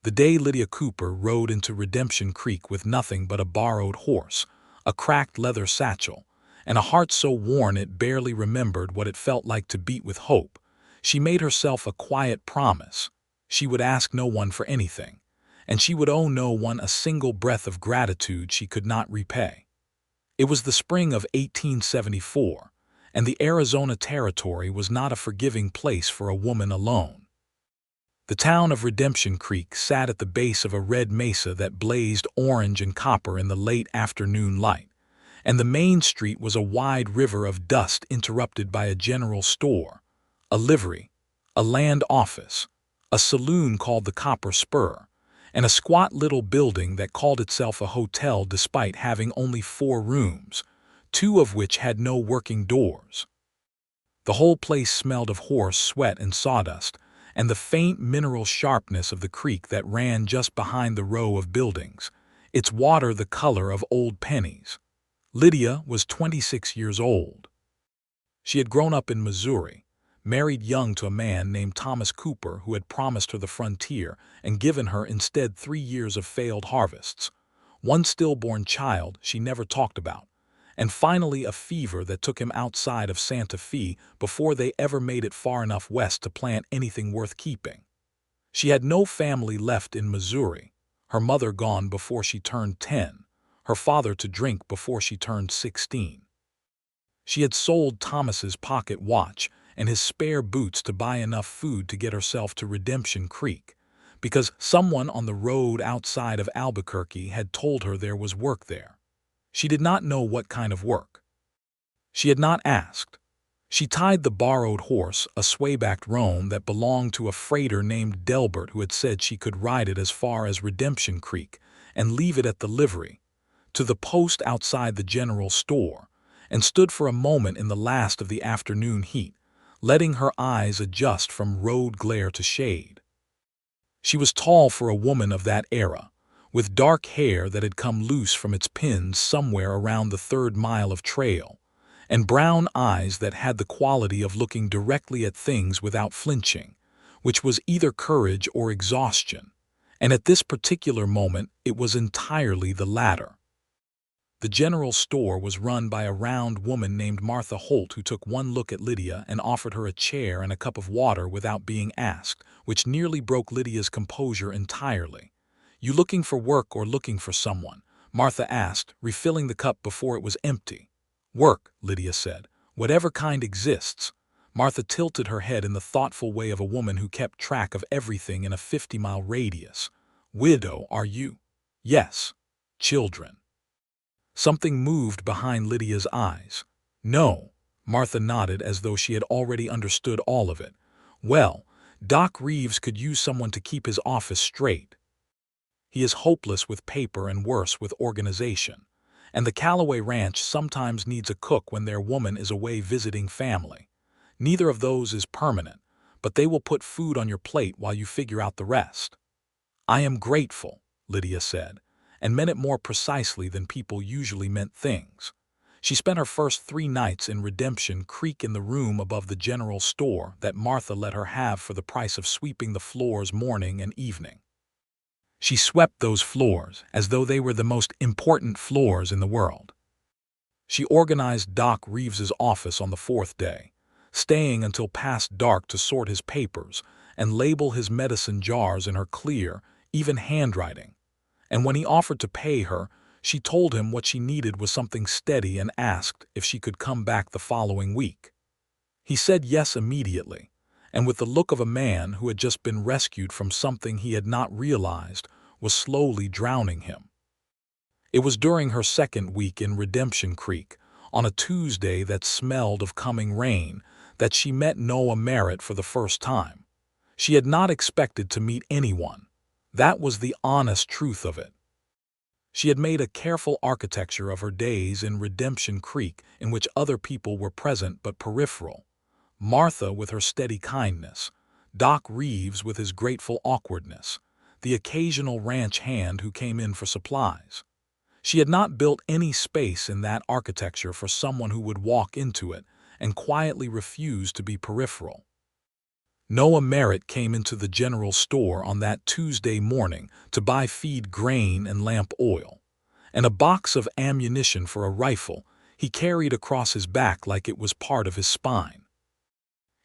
The day Lydia Cooper rode into Redemption Creek with nothing but a borrowed horse, a cracked leather satchel, and a heart so worn it barely remembered what it felt like to beat with hope, she made herself a quiet promise. She would ask no one for anything, and she would owe no one a single breath of gratitude she could not repay. It was the spring of 1874, and the Arizona Territory was not a forgiving place for a woman alone. The town of Redemption Creek sat at the base of a red mesa that blazed orange and copper in the late afternoon light, and the main street was a wide river of dust interrupted by a general store, a livery, a land office, a saloon called the Copper Spur, and a squat little building that called itself a hotel despite having only 4 rooms, 2 of which had no working doors. The whole place smelled of horse sweat and sawdust, and the faint mineral sharpness of the creek that ran just behind the row of buildings, its water the color of old pennies. Lydia was 26 years old. She had grown up in Missouri, married young to a man named Thomas Cooper who had promised her the frontier and given her instead 3 years of failed harvests, one stillborn child she never talked about, and finally a fever that took him outside of Santa Fe before they ever made it far enough west to plant anything worth keeping. She had no family left in Missouri, her mother gone before she turned 10, her father to drink before she turned 16. She had sold Thomas's pocket watch and his spare boots to buy enough food to get herself to Redemption Creek, because someone on the road outside of Albuquerque had told her there was work there. She did not know what kind of work. She had not asked. She tied the borrowed horse, a swaybacked roan that belonged to a freighter named Delbert who had said she could ride it as far as Redemption Creek and leave it at the livery, to the post outside the general store, and stood for a moment in the last of the afternoon heat, letting her eyes adjust from road glare to shade. She was tall for a woman of that era, with dark hair that had come loose from its pins somewhere around the 3rd mile of trail, and brown eyes that had the quality of looking directly at things without flinching, which was either courage or exhaustion, and at this particular moment it was entirely the latter. The general store was run by a round woman named Martha Holt who took one look at Lydia and offered her a chair and a cup of water without being asked, which nearly broke Lydia's composure entirely. "You looking for work or looking for someone?" Martha asked, refilling the cup before it was empty. "Work," Lydia said. "Whatever kind exists." Martha tilted her head in the thoughtful way of a woman who kept track of everything in a 50-mile radius. "Widow, are you?" "Yes." "Children?" Something moved behind Lydia's eyes. "No." Martha nodded as though she had already understood all of it. "Well, Doc Reeves could use someone to keep his office straight. He is hopeless with paper and worse with organization. And the Callaway Ranch sometimes needs a cook when their woman is away visiting family. Neither of those is permanent, but they will put food on your plate while you figure out the rest." "I am grateful," Lydia said, and meant it more precisely than people usually meant things. She spent her first 3 nights in Redemption Creek in the room above the general store that Martha let her have for the price of sweeping the floors morning and evening. She swept those floors as though they were the most important floors in the world. She organized Doc Reeves's office on the 4th day, staying until past dark to sort his papers and label his medicine jars in her clear, even handwriting. And when he offered to pay her, she told him what she needed was something steady and asked if she could come back the following week. He said yes immediately, and with the look of a man who had just been rescued from something he had not realized was slowly drowning him. It was during her 2nd week in Redemption Creek, on a Tuesday that smelled of coming rain, that she met Noah Merritt for the first time. She had not expected to meet anyone. That was the honest truth of it. She had made a careful architecture of her days in Redemption Creek in which other people were present but peripheral. Martha with her steady kindness, Doc Reeves with his grateful awkwardness, the occasional ranch hand who came in for supplies. She had not built any space in that architecture for someone who would walk into it and quietly refuse to be peripheral. Noah Merritt came into the general store on that Tuesday morning to buy feed grain and lamp oil, and a box of ammunition for a rifle he carried across his back like it was part of his spine.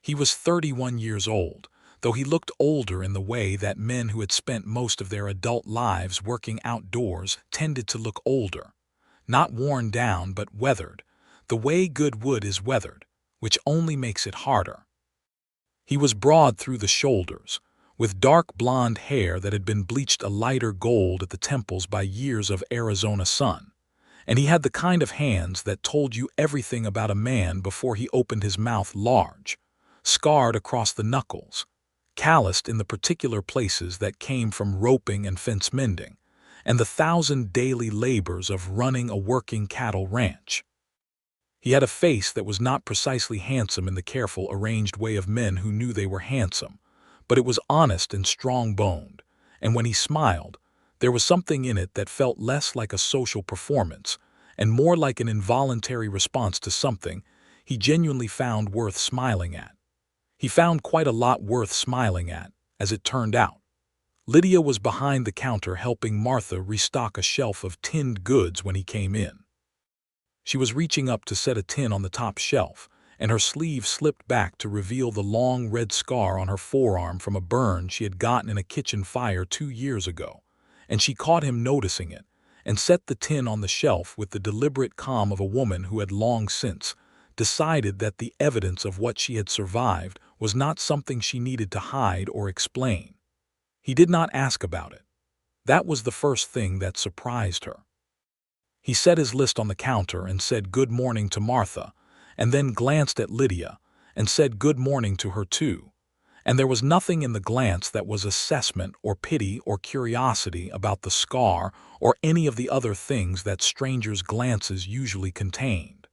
He was 31 years old, though he looked older in the way that men who had spent most of their adult lives working outdoors tended to look older, not worn down but weathered, the way good wood is weathered, which only makes it harder. He was broad through the shoulders, with dark blonde hair that had been bleached a lighter gold at the temples by years of Arizona sun, and he had the kind of hands that told you everything about a man before he opened his mouth large, scarred across the knuckles, calloused in the particular places that came from roping and fence mending, and the 1,000 daily labors of running a working cattle ranch. He had a face that was not precisely handsome in the careful, arranged way of men who knew they were handsome, but it was honest and strong-boned, and when he smiled, there was something in it that felt less like a social performance and more like an involuntary response to something he genuinely found worth smiling at. He found quite a lot worth smiling at, as it turned out. Lydia was behind the counter helping Martha restock a shelf of tinned goods when he came in. She was reaching up to set a tin on the top shelf, and her sleeve slipped back to reveal the long red scar on her forearm from a burn she had gotten in a kitchen fire 2 years ago, and she caught him noticing it, and set the tin on the shelf with the deliberate calm of a woman who had long since decided that the evidence of what she had survived was not something she needed to hide or explain. He did not ask about it. That was the first thing that surprised her. He set his list on the counter and said good morning to Martha, and then glanced at Lydia and said good morning to her too, and there was nothing in the glance that was assessment or pity or curiosity about the scar or any of the other things that strangers' glances usually contained.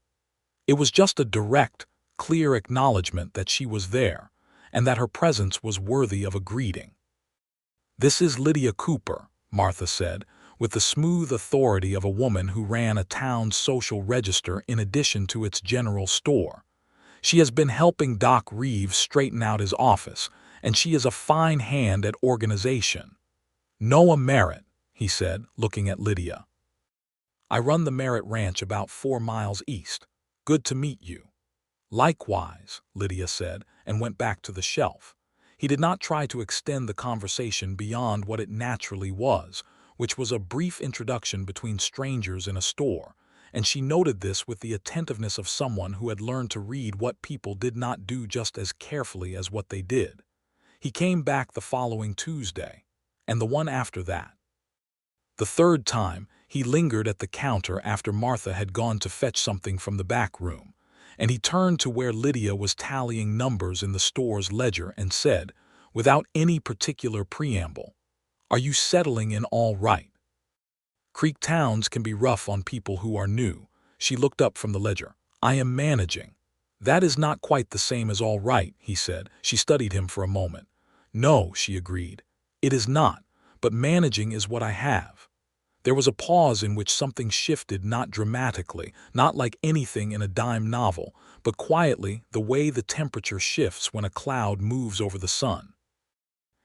It was just a direct, clear acknowledgement that she was there and that her presence was worthy of a greeting. "This is Lydia Cooper," Martha said, with the smooth authority of a woman who ran a town's social register in addition to its general store. "She has been helping Doc Reeves straighten out his office, and she is a fine hand at organization." "Noah Merritt," he said, looking at Lydia. "I run the Merritt Ranch about 4 miles east. Good to meet you." "Likewise," Lydia said, and went back to the shelf. He did not try to extend the conversation beyond what it naturally was, which was a brief introduction between strangers in a store, and she noted this with the attentiveness of someone who had learned to read what people did not do just as carefully as what they did. He came back the following Tuesday, and the one after that. The third time, he lingered at the counter after Martha had gone to fetch something from the back room, and he turned to where Lydia was tallying numbers in the store's ledger and said, without any particular preamble, "Are you settling in all right?" Creek towns can be rough on people who are new. She looked up from the ledger. "I am managing." "That is not quite the same as all right," he said. She studied him for a moment. "No," she agreed. "It is not, but managing is what I have." There was a pause in which something shifted, not dramatically, not like anything in a dime novel, but quietly, the way the temperature shifts when a cloud moves over the sun.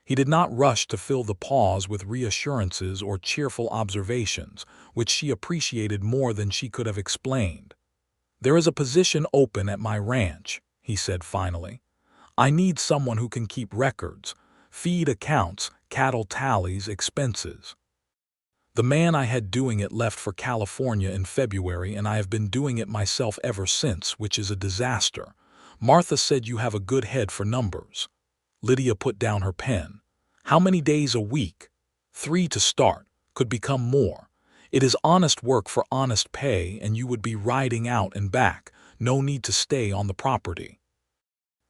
He did not rush to fill the pause with reassurances or cheerful observations, which she appreciated more than she could have explained. "There is a position open at my ranch," he said finally. "I need someone who can keep records, feed accounts, cattle tallies, expenses." The man I had doing it left for California in February, and I have been doing it myself ever since, which is a disaster. Martha said you have a good head for numbers. Lydia put down her pen. "How many days a week?" "3 to start, could become more. It is honest work for honest pay, and you would be riding out and back, no need to stay on the property."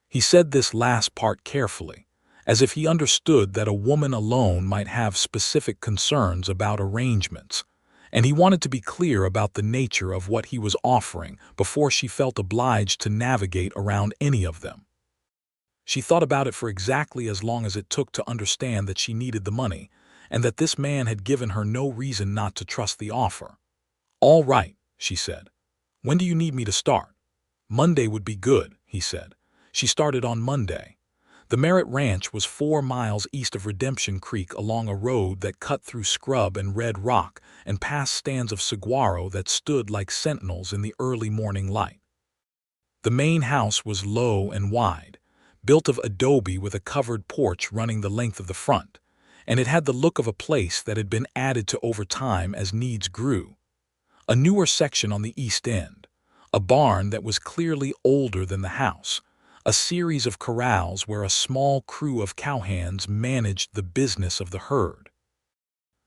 He said this last part carefully, as if he understood that a woman alone might have specific concerns about arrangements, and he wanted to be clear about the nature of what he was offering before she felt obliged to navigate around any of them. She thought about it for exactly as long as it took to understand that she needed the money, and that this man had given her no reason not to trust the offer. "All right," she said. "When do you need me to start?" "Monday would be good," he said. She started on Monday. The Merritt Ranch was 4 miles east of Redemption Creek along a road that cut through scrub and red rock and past stands of saguaro that stood like sentinels in the early morning light. The main house was low and wide, built of adobe with a covered porch running the length of the front, and it had the look of a place that had been added to over time as needs grew. A newer section on the east end, a barn that was clearly older than the house, a series of corrals where a small crew of cowhands managed the business of the herd.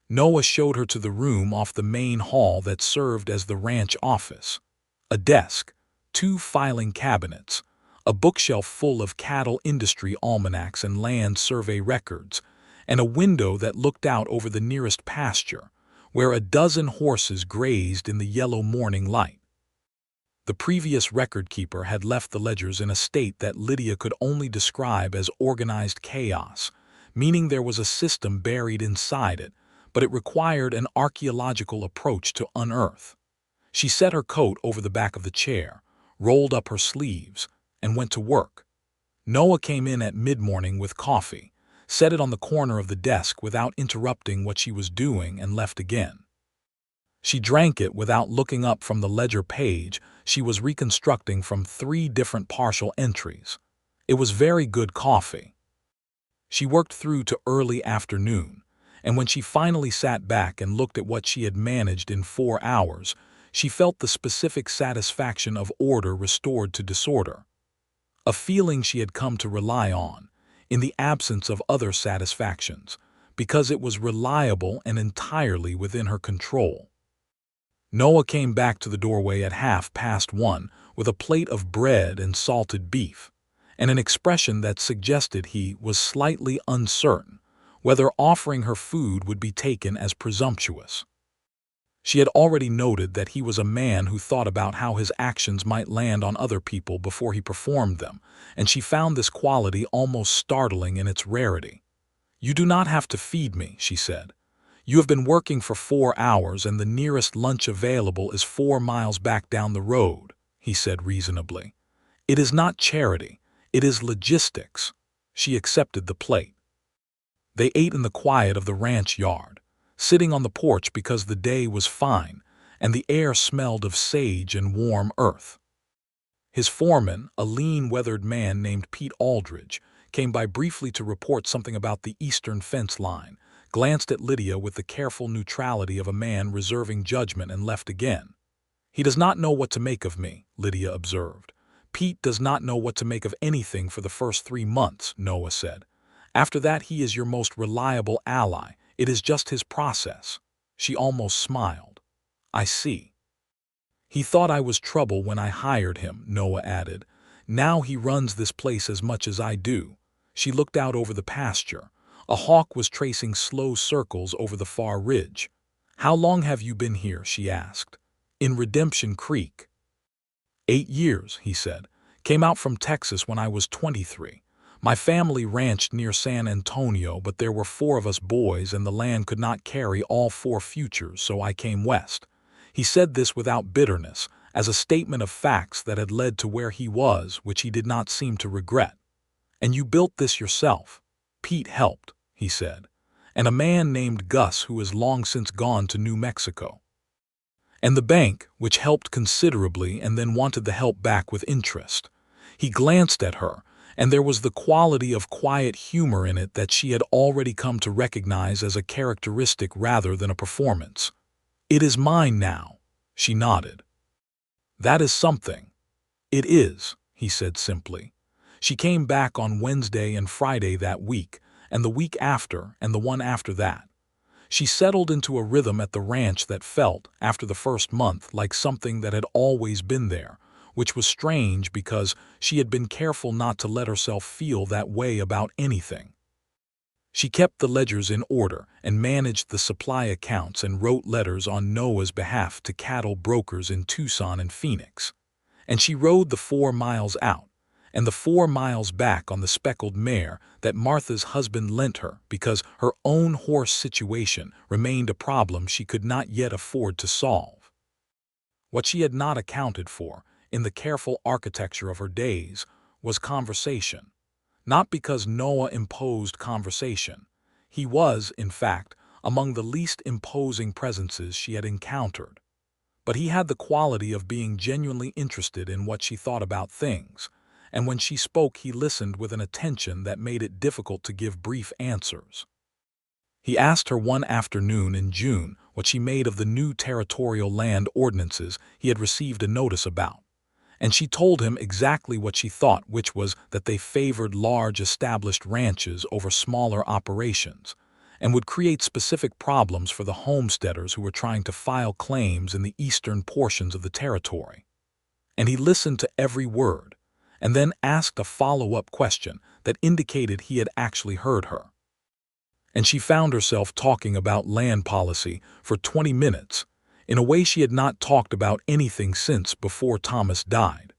Noah showed her to the room off the main hall that served as the ranch office. A desk, 2 filing cabinets, a bookshelf full of cattle industry almanacs and land survey records, and a window that looked out over the nearest pasture, where a dozen horses grazed in the yellow morning light. The previous record keeper had left the ledgers in a state that Lydia could only describe as organized chaos, meaning there was a system buried inside it, but it required an archaeological approach to unearth. She set her coat over the back of the chair, rolled up her sleeves, and went to work. Noah came in at mid-morning with coffee, set it on the corner of the desk without interrupting what she was doing, and left again. She drank it without looking up from the ledger page she was reconstructing from 3 different partial entries. It was very good coffee. She worked through to early afternoon, and when she finally sat back and looked at what she had managed in 4 hours, she felt the specific satisfaction of order restored to disorder. A feeling she had come to rely on, in the absence of other satisfactions, because it was reliable and entirely within her control. Noah came back to the doorway at 1:30 with a plate of bread and salted beef, and an expression that suggested he was slightly uncertain whether offering her food would be taken as presumptuous. She had already noted that he was a man who thought about how his actions might land on other people before he performed them, and she found this quality almost startling in its rarity. "You do not have to feed me," she said. "You have been working for 4 hours and the nearest lunch available is 4 miles back down the road," he said reasonably. "It is not charity, it is logistics." She accepted the plate. They ate in the quiet of the ranch yard, sitting on the porch because the day was fine and the air smelled of sage and warm earth. His foreman, a lean, weathered man named Pete Aldridge, came by briefly to report something about the eastern fence line, glanced at Lydia with the careful neutrality of a man reserving judgment, and left again. "He does not know what to make of me," Lydia observed. "Pete does not know what to make of anything for the first 3 months," Noah said. "After that he is your most reliable ally. It is just his process." She almost smiled. "I see." "He thought I was trouble when I hired him," Noah added. "Now he runs this place as much as I do." She looked out over the pasture. A hawk was tracing slow circles over the far ridge. "How long have you been here?" she asked. "In Redemption Creek." 8 years, he said. "Came out from Texas when I was 23. My family ranched near San Antonio, but there were 4 of us boys and the land could not carry all 4 futures, so I came west." He said this without bitterness, as a statement of facts that had led to where he was, which he did not seem to regret. "And you built this yourself?" "Pete helped," he said, "and a man named Gus who has long since gone to New Mexico. And the bank, which helped considerably and then wanted the help back with interest." He glanced at her, and there was the quality of quiet humor in it that she had already come to recognize as a characteristic rather than a performance. "It is mine now," she nodded. "That is something." "It is," he said simply. She came back on Wednesday and Friday that week, and the week after, and the one after that. She settled into a rhythm at the ranch that felt, after the first month, like something that had always been there, which was strange because she had been careful not to let herself feel that way about anything. She kept the ledgers in order and managed the supply accounts and wrote letters on Noah's behalf to cattle brokers in Tucson and Phoenix. And she rode the 4 miles out and the 4 miles back on the speckled mare that Martha's husband lent her because her own horse situation remained a problem she could not yet afford to solve. What she had not accounted for, in the careful architecture of her days, was conversation. not because Noah imposed conversation. He was, in fact, among the least imposing presences she had encountered. But he had the quality of being genuinely interested in what she thought about things, and when she spoke he listened with an attention that made it difficult to give brief answers. He asked her one afternoon in June what she made of the new territorial land ordinances he had received a notice about, and she told him exactly what she thought, which was that they favored large established ranches over smaller operations, and would create specific problems for the homesteaders who were trying to file claims in the eastern portions of the territory. And he listened to every word, and then asked a follow-up question that indicated he had actually heard her. And she found herself talking about land policy for 20 minutes, in a way she had not talked about anything since before Thomas died.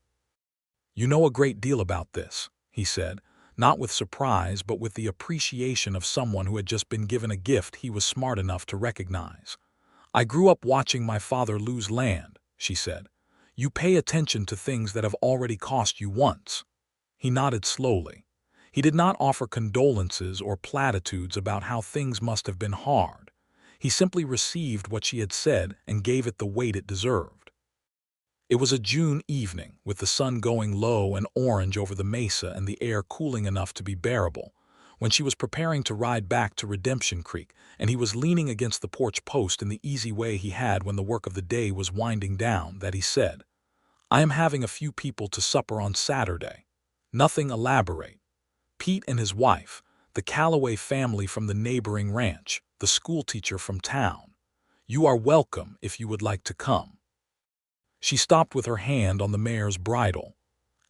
"You know a great deal about this," he said, not with surprise but with the appreciation of someone who had just been given a gift he was smart enough to recognize. "I grew up watching my father lose land," she said. "You pay attention to things that have already cost you once." He nodded slowly. He did not offer condolences or platitudes about how things must have been hard. He simply received what she had said and gave it the weight it deserved. It was a June evening, with the sun going low and orange over the mesa and the air cooling enough to be bearable, when she was preparing to ride back to Redemption Creek, and he was leaning against the porch post in the easy way he had when the work of the day was winding down, that he said, "I am having a few people to supper on Saturday. Nothing elaborate. Pete and his wife, the Calloway family from the neighboring ranch, the schoolteacher from town. You are welcome if you would like to come." She stopped with her hand on the mare's bridle.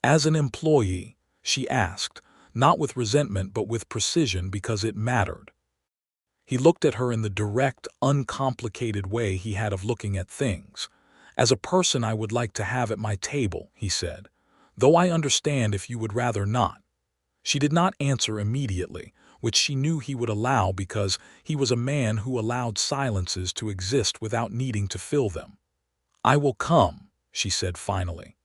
"As an employee?" she asked, not with resentment but with precision because it mattered. He looked at her in the direct, uncomplicated way he had of looking at things. "As a person I would like to have at my table," he said, "though I understand if you would rather not." She did not answer immediately, which she knew he would allow because he was a man who allowed silences to exist without needing to fill them. "I will come," she said finally.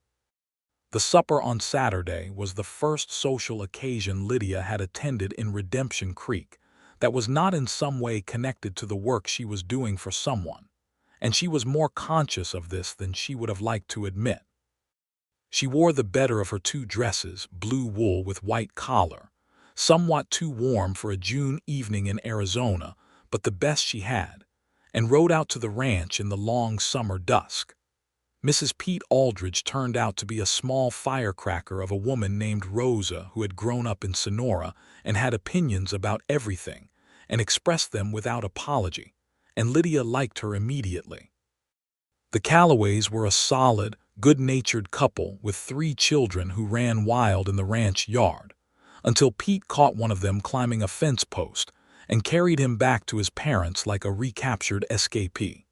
The supper on Saturday was the first social occasion Lydia had attended in Redemption Creek that was not in some way connected to the work she was doing for someone, and she was more conscious of this than she would have liked to admit. She wore the better of her two dresses, blue wool with white collar, somewhat too warm for a June evening in Arizona, but the best she had, and rode out to the ranch in the long summer dusk. Mrs. Pete Aldridge turned out to be a small firecracker of a woman named Rosa who had grown up in Sonora and had opinions about everything and expressed them without apology, and Lydia liked her immediately. The Callaways were a solid, good-natured couple with 3 children who ran wild in the ranch yard, until Pete caught one of them climbing a fence post and carried him back to his parents like a recaptured escapee.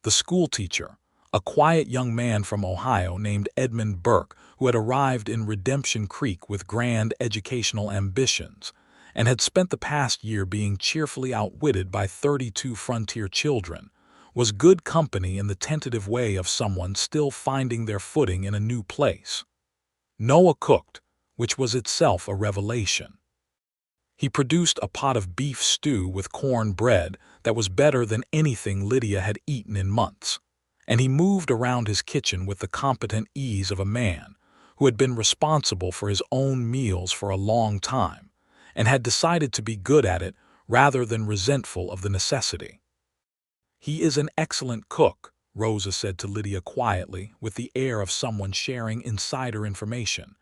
The schoolteacher, a quiet young man from Ohio named Edmund Burke, who had arrived in Redemption Creek with grand educational ambitions and had spent the past year being cheerfully outwitted by 32 frontier children, was good company in the tentative way of someone still finding their footing in a new place. Noah cooked, which was itself a revelation. He produced a pot of beef stew with corn bread that was better than anything Lydia had eaten in months, and he moved around his kitchen with the competent ease of a man who had been responsible for his own meals for a long time and had decided to be good at it rather than resentful of the necessity. "He is an excellent cook," Rosa said to Lydia quietly, with the air of someone sharing insider information.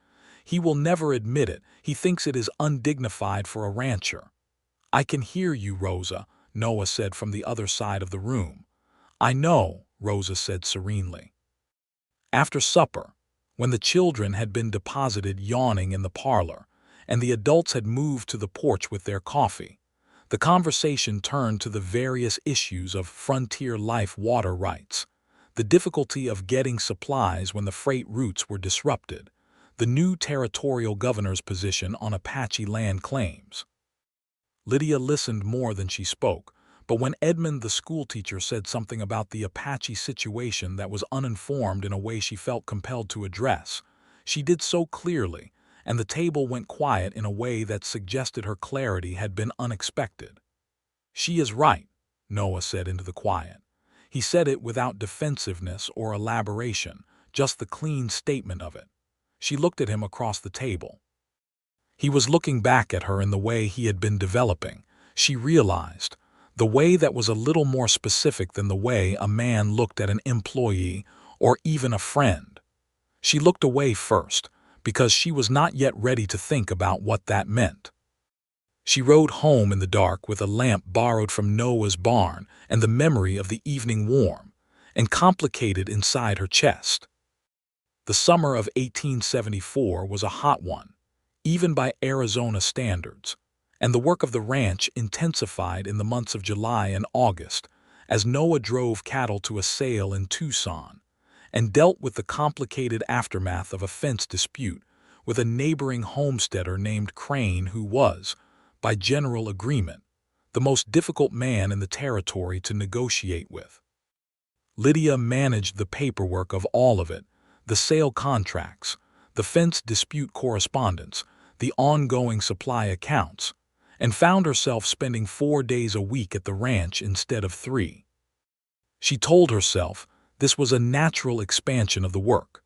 "He will never admit it. He thinks it is undignified for a rancher." "I can hear you, Rosa," Noah said from the other side of the room. "I know," Rosa said serenely. After supper, when the children had been deposited yawning in the parlor, and the adults had moved to the porch with their coffee, the conversation turned to the various issues of frontier life water rights, the difficulty of getting supplies when the freight routes were disrupted, the new territorial governor's position on Apache land claims. Lydia listened more than she spoke, but when Edmund the schoolteacher said something about the Apache situation that was uninformed in a way she felt compelled to address, she did so clearly, and the table went quiet in a way that suggested her clarity had been unexpected. "She is right," Noah said into the quiet. He said it without defensiveness or elaboration, just the clean statement of it. She looked at him across the table. He was looking back at her in the way he had been developing, she realized, the way that was a little more specific than the way a man looked at an employee or even a friend. She looked away first, because she was not yet ready to think about what that meant. She rode home in the dark with a lamp borrowed from Noah's barn and the memory of the evening warm, and complicated inside her chest. The summer of 1874 was a hot one, even by Arizona standards, and the work of the ranch intensified in the months of July and August as Noah drove cattle to a sale in Tucson and dealt with the complicated aftermath of a fence dispute with a neighboring homesteader named Crane, who was, by general agreement, the most difficult man in the territory to negotiate with. Lydia managed the paperwork of all of it, the sale contracts, the fence dispute correspondence, the ongoing supply accounts, and found herself spending 4 days a week at the ranch instead of 3. She told herself this was a natural expansion of the work.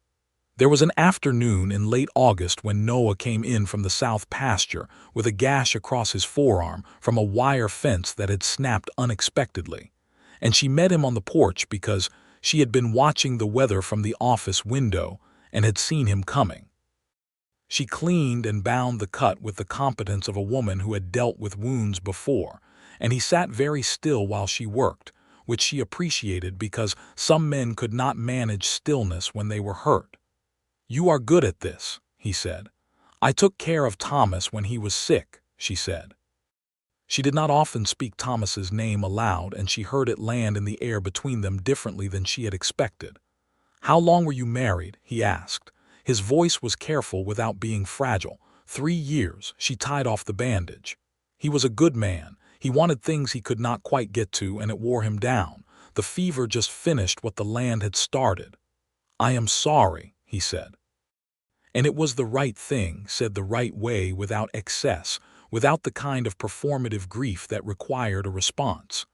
There was an afternoon in late August when Noah came in from the south pasture with a gash across his forearm from a wire fence that had snapped unexpectedly, and she met him on the porch because she had been watching the weather from the office window and had seen him coming. She cleaned and bound the cut with the competence of a woman who had dealt with wounds before, and he sat very still while she worked, which she appreciated because some men could not manage stillness when they were hurt. "You are good at this," he said. "I took care of Thomas when he was sick," she said. She did not often speak Thomas's name aloud, and she heard it land in the air between them differently than she had expected. "How long were you married?" he asked. His voice was careful without being fragile. 3 years, she tied off the bandage. He was a good man. He wanted things he could not quite get to, and it wore him down. The fever just finished what the land had started. "I am sorry," he said. And it was the right thing, said the right way, without excess, without the kind of performative grief that required a response.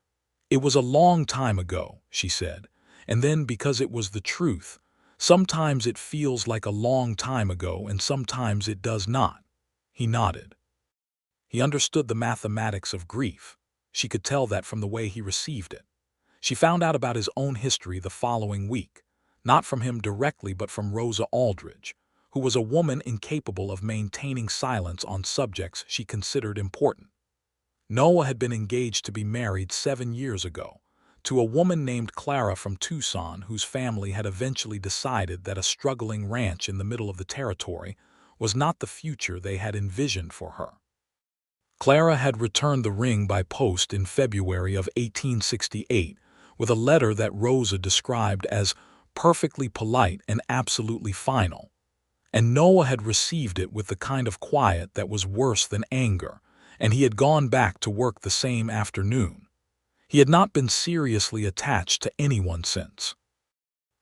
"It was a long time ago," she said, and then, because it was the truth, "Sometimes it feels like a long time ago and sometimes it does not." He nodded. He understood the mathematics of grief. She could tell that from the way he received it. She found out about his own history the following week, not from him directly but from Rosa Aldridge, who was a woman incapable of maintaining silence on subjects she considered important. Noah had been engaged to be married 7 years ago, to a woman named Clara from Tucson, whose family had eventually decided that a struggling ranch in the middle of the territory was not the future they had envisioned for her. Clara had returned the ring by post in February of 1868 with a letter that Rosa described as perfectly polite and absolutely final, and Noah had received it with the kind of quiet that was worse than anger, and he had gone back to work the same afternoon. He had not been seriously attached to anyone since.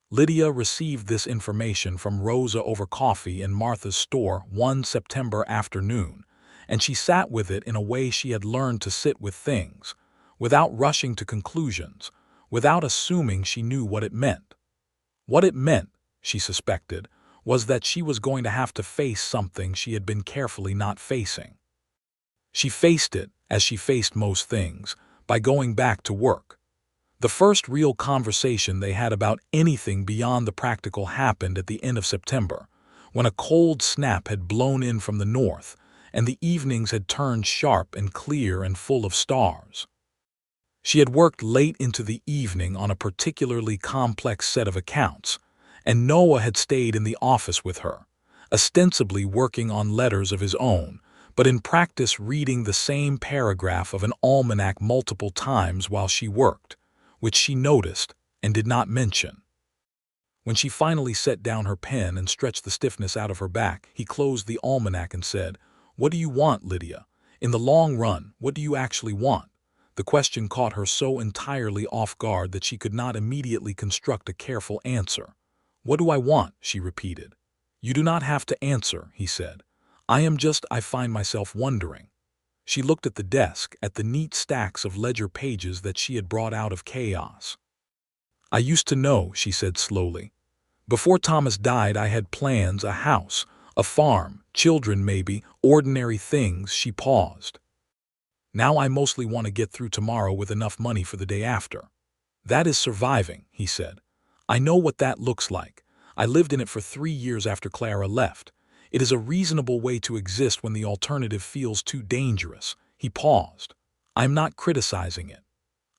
Lydia received this information from Rosa over coffee in Martha's store one September afternoon, and she sat with it in a way she had learned to sit with things, without rushing to conclusions, without assuming she knew what it meant. What it meant, she suspected, was that she was going to have to face something she had been carefully not facing. She faced it, as she faced most things, by going back to work. The first real conversation they had about anything beyond the practical happened at the end of September, when a cold snap had blown in from the north, and the evenings had turned sharp and clear and full of stars. She had worked late into the evening on a particularly complex set of accounts, and Noah had stayed in the office with her, ostensibly working on letters of his own, but in practice reading the same paragraph of an almanac multiple times while she worked, which she noticed and did not mention. When she finally set down her pen and stretched the stiffness out of her back, he closed the almanac and said, "What do you want, Lydia? In the long run, what do you actually want?" The question caught her so entirely off guard that she could not immediately construct a careful answer. "What do I want?" she repeated. "You do not have to answer," he said. I find myself wondering." She looked at the desk, at the neat stacks of ledger pages that she had brought out of chaos. "I used to know," she said slowly. "Before Thomas died, I had plans, a house, a farm, children maybe, ordinary things." She paused. "Now I mostly want to get through tomorrow with enough money for the day after." "That is surviving," he said. "I know what that looks like. I lived in it for 3 years after Clara left. It is a reasonable way to exist when the alternative feels too dangerous." He paused. "I am not criticizing it."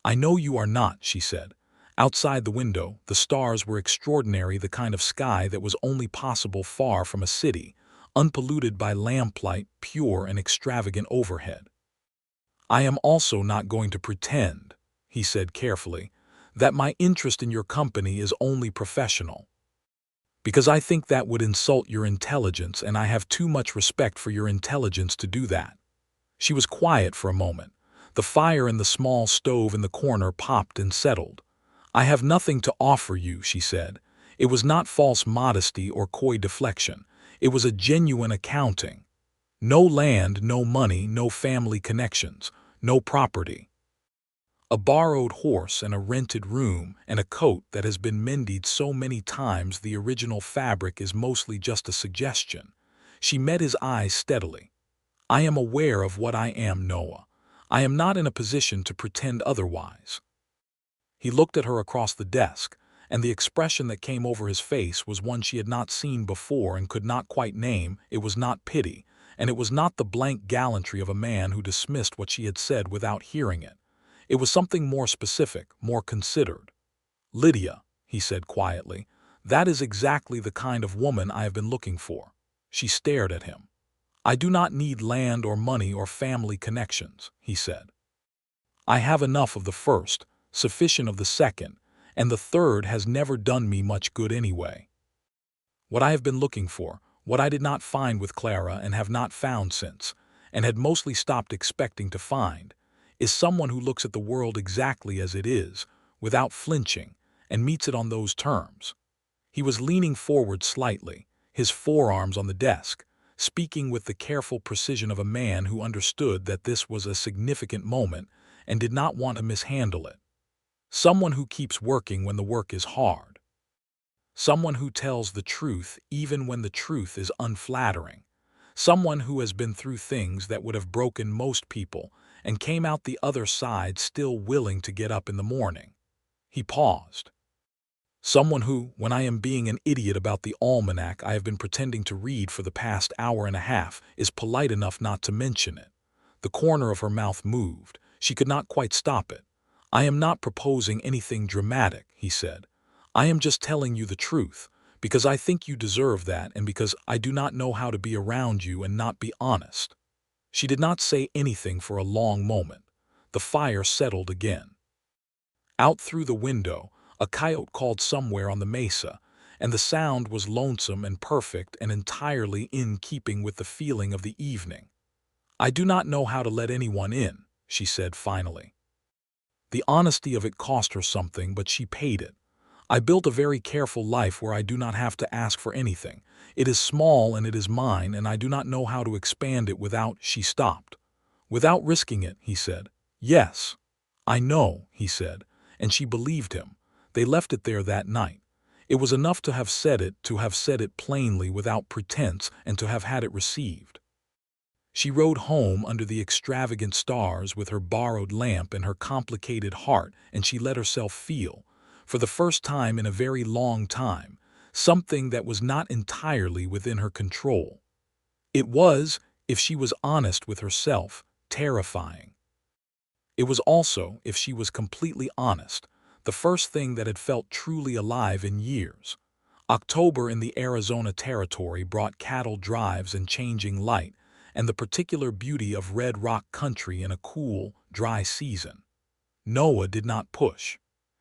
"I know you are not," she said. Outside the window, the stars were extraordinary, the kind of sky that was only possible far from a city, unpolluted by lamplight, pure and extravagant overhead. "I am also not going to pretend," he said carefully, "that my interest in your company is only professional. Because I think that would insult your intelligence, and I have too much respect for your intelligence to do that." She was quiet for a moment. The fire in the small stove in the corner popped and settled. "I have nothing to offer you," she said. It was not false modesty or coy deflection. It was a genuine accounting. "No land, no money, no family connections, no property. A borrowed horse and a rented room and a coat that has been mended so many times the original fabric is mostly just a suggestion." She met his eyes steadily. "I am aware of what I am, Noah. I am not in a position to pretend otherwise." He looked at her across the desk, and the expression that came over his face was one she had not seen before and could not quite name. It was not pity, and it was not the blank gallantry of a man who dismissed what she had said without hearing it. It was something more specific, more considered. "Lydia," he said quietly, "that is exactly the kind of woman I have been looking for." She stared at him. "I do not need land or money or family connections," he said. "I have enough of the first, sufficient of the second, and the third has never done me much good anyway. What I have been looking for, what I did not find with Clara and have not found since, and had mostly stopped expecting to find, is someone who looks at the world exactly as it is, without flinching, and meets it on those terms." He was leaning forward slightly, his forearms on the desk, speaking with the careful precision of a man who understood that this was a significant moment and did not want to mishandle it. "Someone who keeps working when the work is hard. Someone who tells the truth even when the truth is unflattering. Someone who has been through things that would have broken most people and came out the other side still willing to get up in the morning." He paused. "Someone who, when I am being an idiot about the almanac I have been pretending to read for the past hour and a half, is polite enough not to mention it." The corner of her mouth moved. She could not quite stop it. "I am not proposing anything dramatic," he said. "I am just telling you the truth, because I think you deserve that and because I do not know how to be around you and not be honest." She did not say anything for a long moment. The fire settled again. Out through the window, a coyote called somewhere on the mesa, and the sound was lonesome and perfect and entirely in keeping with the feeling of the evening. "I do not know how to let anyone in," she said finally. The honesty of it cost her something, but she paid it. "I built a very careful life where I do not have to ask for anything. It is small and it is mine, and I do not know how to expand it without—" She stopped. "Without risking it," he said. "Yes, I know," he said, and she believed him. They left it there that night. It was enough to have said it plainly without pretense, and to have had it received. She rode home under the extravagant stars with her borrowed lamp and her complicated heart, and she let herself feel, for the first time in a very long time, something that was not entirely within her control. It was, if she was honest with herself, terrifying. It was also, if she was completely honest, the first thing that had felt truly alive in years. October in the Arizona Territory brought cattle drives and changing light, and the particular beauty of red rock country in a cool, dry season. Noah did not push.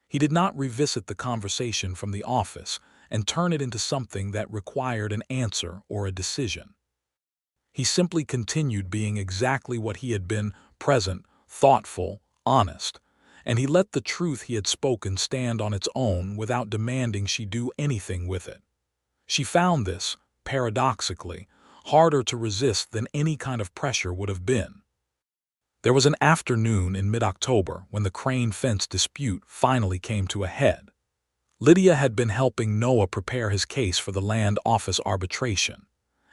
He did not revisit the conversation from the office and turn it into something that required an answer or a decision. He simply continued being exactly what he had been: present, thoughtful, honest, and he let the truth he had spoken stand on its own without demanding she do anything with it. She found this, paradoxically, harder to resist than any kind of pressure would have been. There was an afternoon in mid-October when the Crane fence dispute finally came to a head. Lydia had been helping Noah prepare his case for the land office arbitration,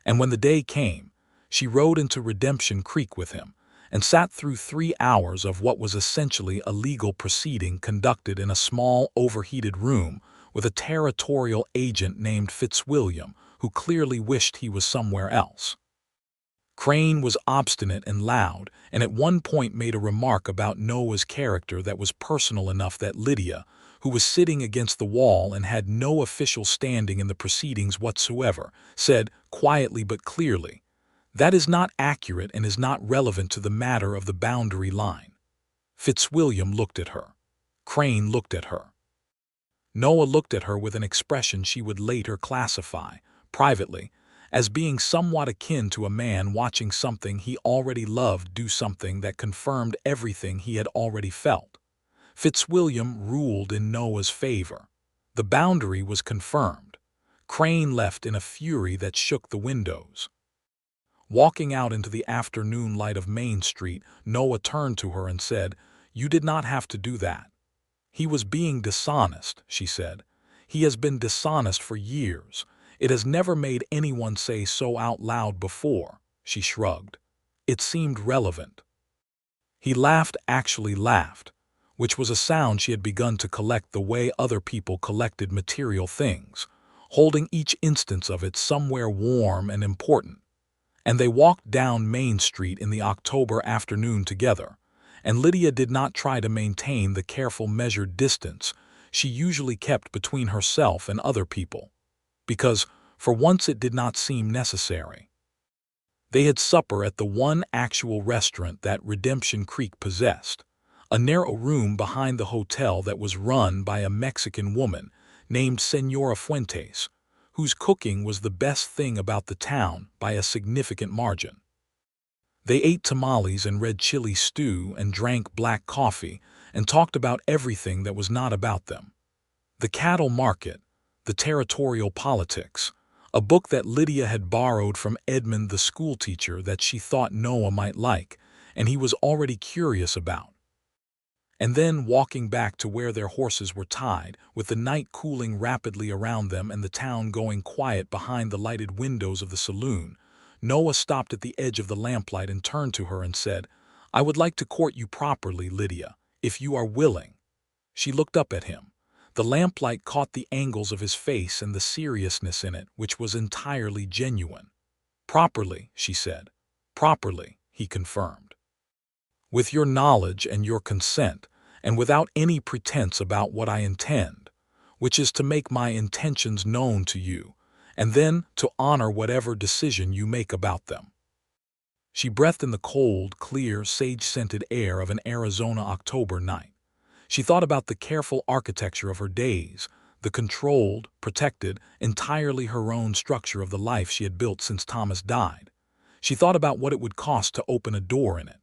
and when the day came, she rode into Redemption Creek with him and sat through 3 hours of what was essentially a legal proceeding conducted in a small, overheated room with a territorial agent named Fitzwilliam who clearly wished he was somewhere else. Crane was obstinate and loud, and at one point made a remark about Noah's character that was personal enough that Lydia, who was sitting against the wall and had no official standing in the proceedings whatsoever, said, quietly but clearly, "That is not accurate and is not relevant to the matter of the boundary line." Fitzwilliam looked at her. Crane looked at her. Noah looked at her with an expression she would later classify, privately, as being somewhat akin to a man watching something he already loved do something that confirmed everything he had already felt. Fitzwilliam ruled in Noah's favor. The boundary was confirmed. Crane left in a fury that shook the windows. Walking out into the afternoon light of Main Street, Noah turned to her and said, "You did not have to do that." "He was being dishonest," she said. "He has been dishonest for years. It has never made anyone say so out loud before." She shrugged. It seemed relevant. He laughed, actually laughed, which was a sound she had begun to collect the way other people collected material things, holding each instance of it somewhere warm and important. And they walked down Main Street in the October afternoon together, and Lydia did not try to maintain the careful measured distance she usually kept between herself and other people, because for once it did not seem necessary. They had supper at the one actual restaurant that Redemption Creek possessed, a narrow room behind the hotel that was run by a Mexican woman named Señora Fuentes, whose cooking was the best thing about the town by a significant margin. They ate tamales and red chili stew and drank black coffee and talked about everything that was not about them. The cattle market, the territorial politics, a book that Lydia had borrowed from Edmund the schoolteacher that she thought Noah might like, and he was already curious about. And then, walking back to where their horses were tied, with the night cooling rapidly around them and the town going quiet behind the lighted windows of the saloon, Noah stopped at the edge of the lamplight and turned to her and said, "I would like to court you properly, Lydia, if you are willing." She looked up at him. The lamplight caught the angles of his face and the seriousness in it, which was entirely genuine. "Properly," she said. "Properly," he confirmed. "With your knowledge and your consent, and without any pretense about what I intend, which is to make my intentions known to you, and then to honor whatever decision you make about them." She breathed in the cold, clear, sage-scented air of an Arizona October night. She thought about the careful architecture of her days, the controlled, protected, entirely her own structure of the life she had built since Thomas died. She thought about what it would cost to open a door in it.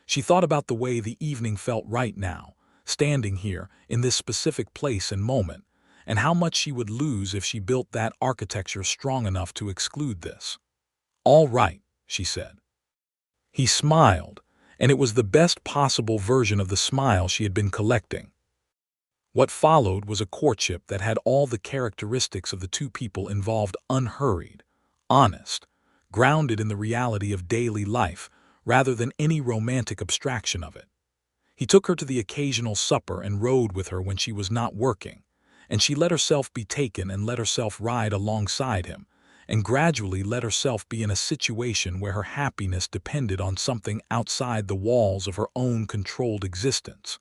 She thought about the way the evening felt right now, standing here in this specific place and moment, and how much she would lose if she built that architecture strong enough to exclude this. "All right," she said. He smiled, and it was the best possible version of the smile she had been collecting. What followed was a courtship that had all the characteristics of the two people involved: unhurried, honest, grounded in the reality of daily life, rather than any romantic abstraction of it. He took her to the occasional supper and rode with her when she was not working, and she let herself be taken and let herself ride alongside him, and gradually let herself be in a situation where her happiness depended on something outside the walls of her own controlled existence.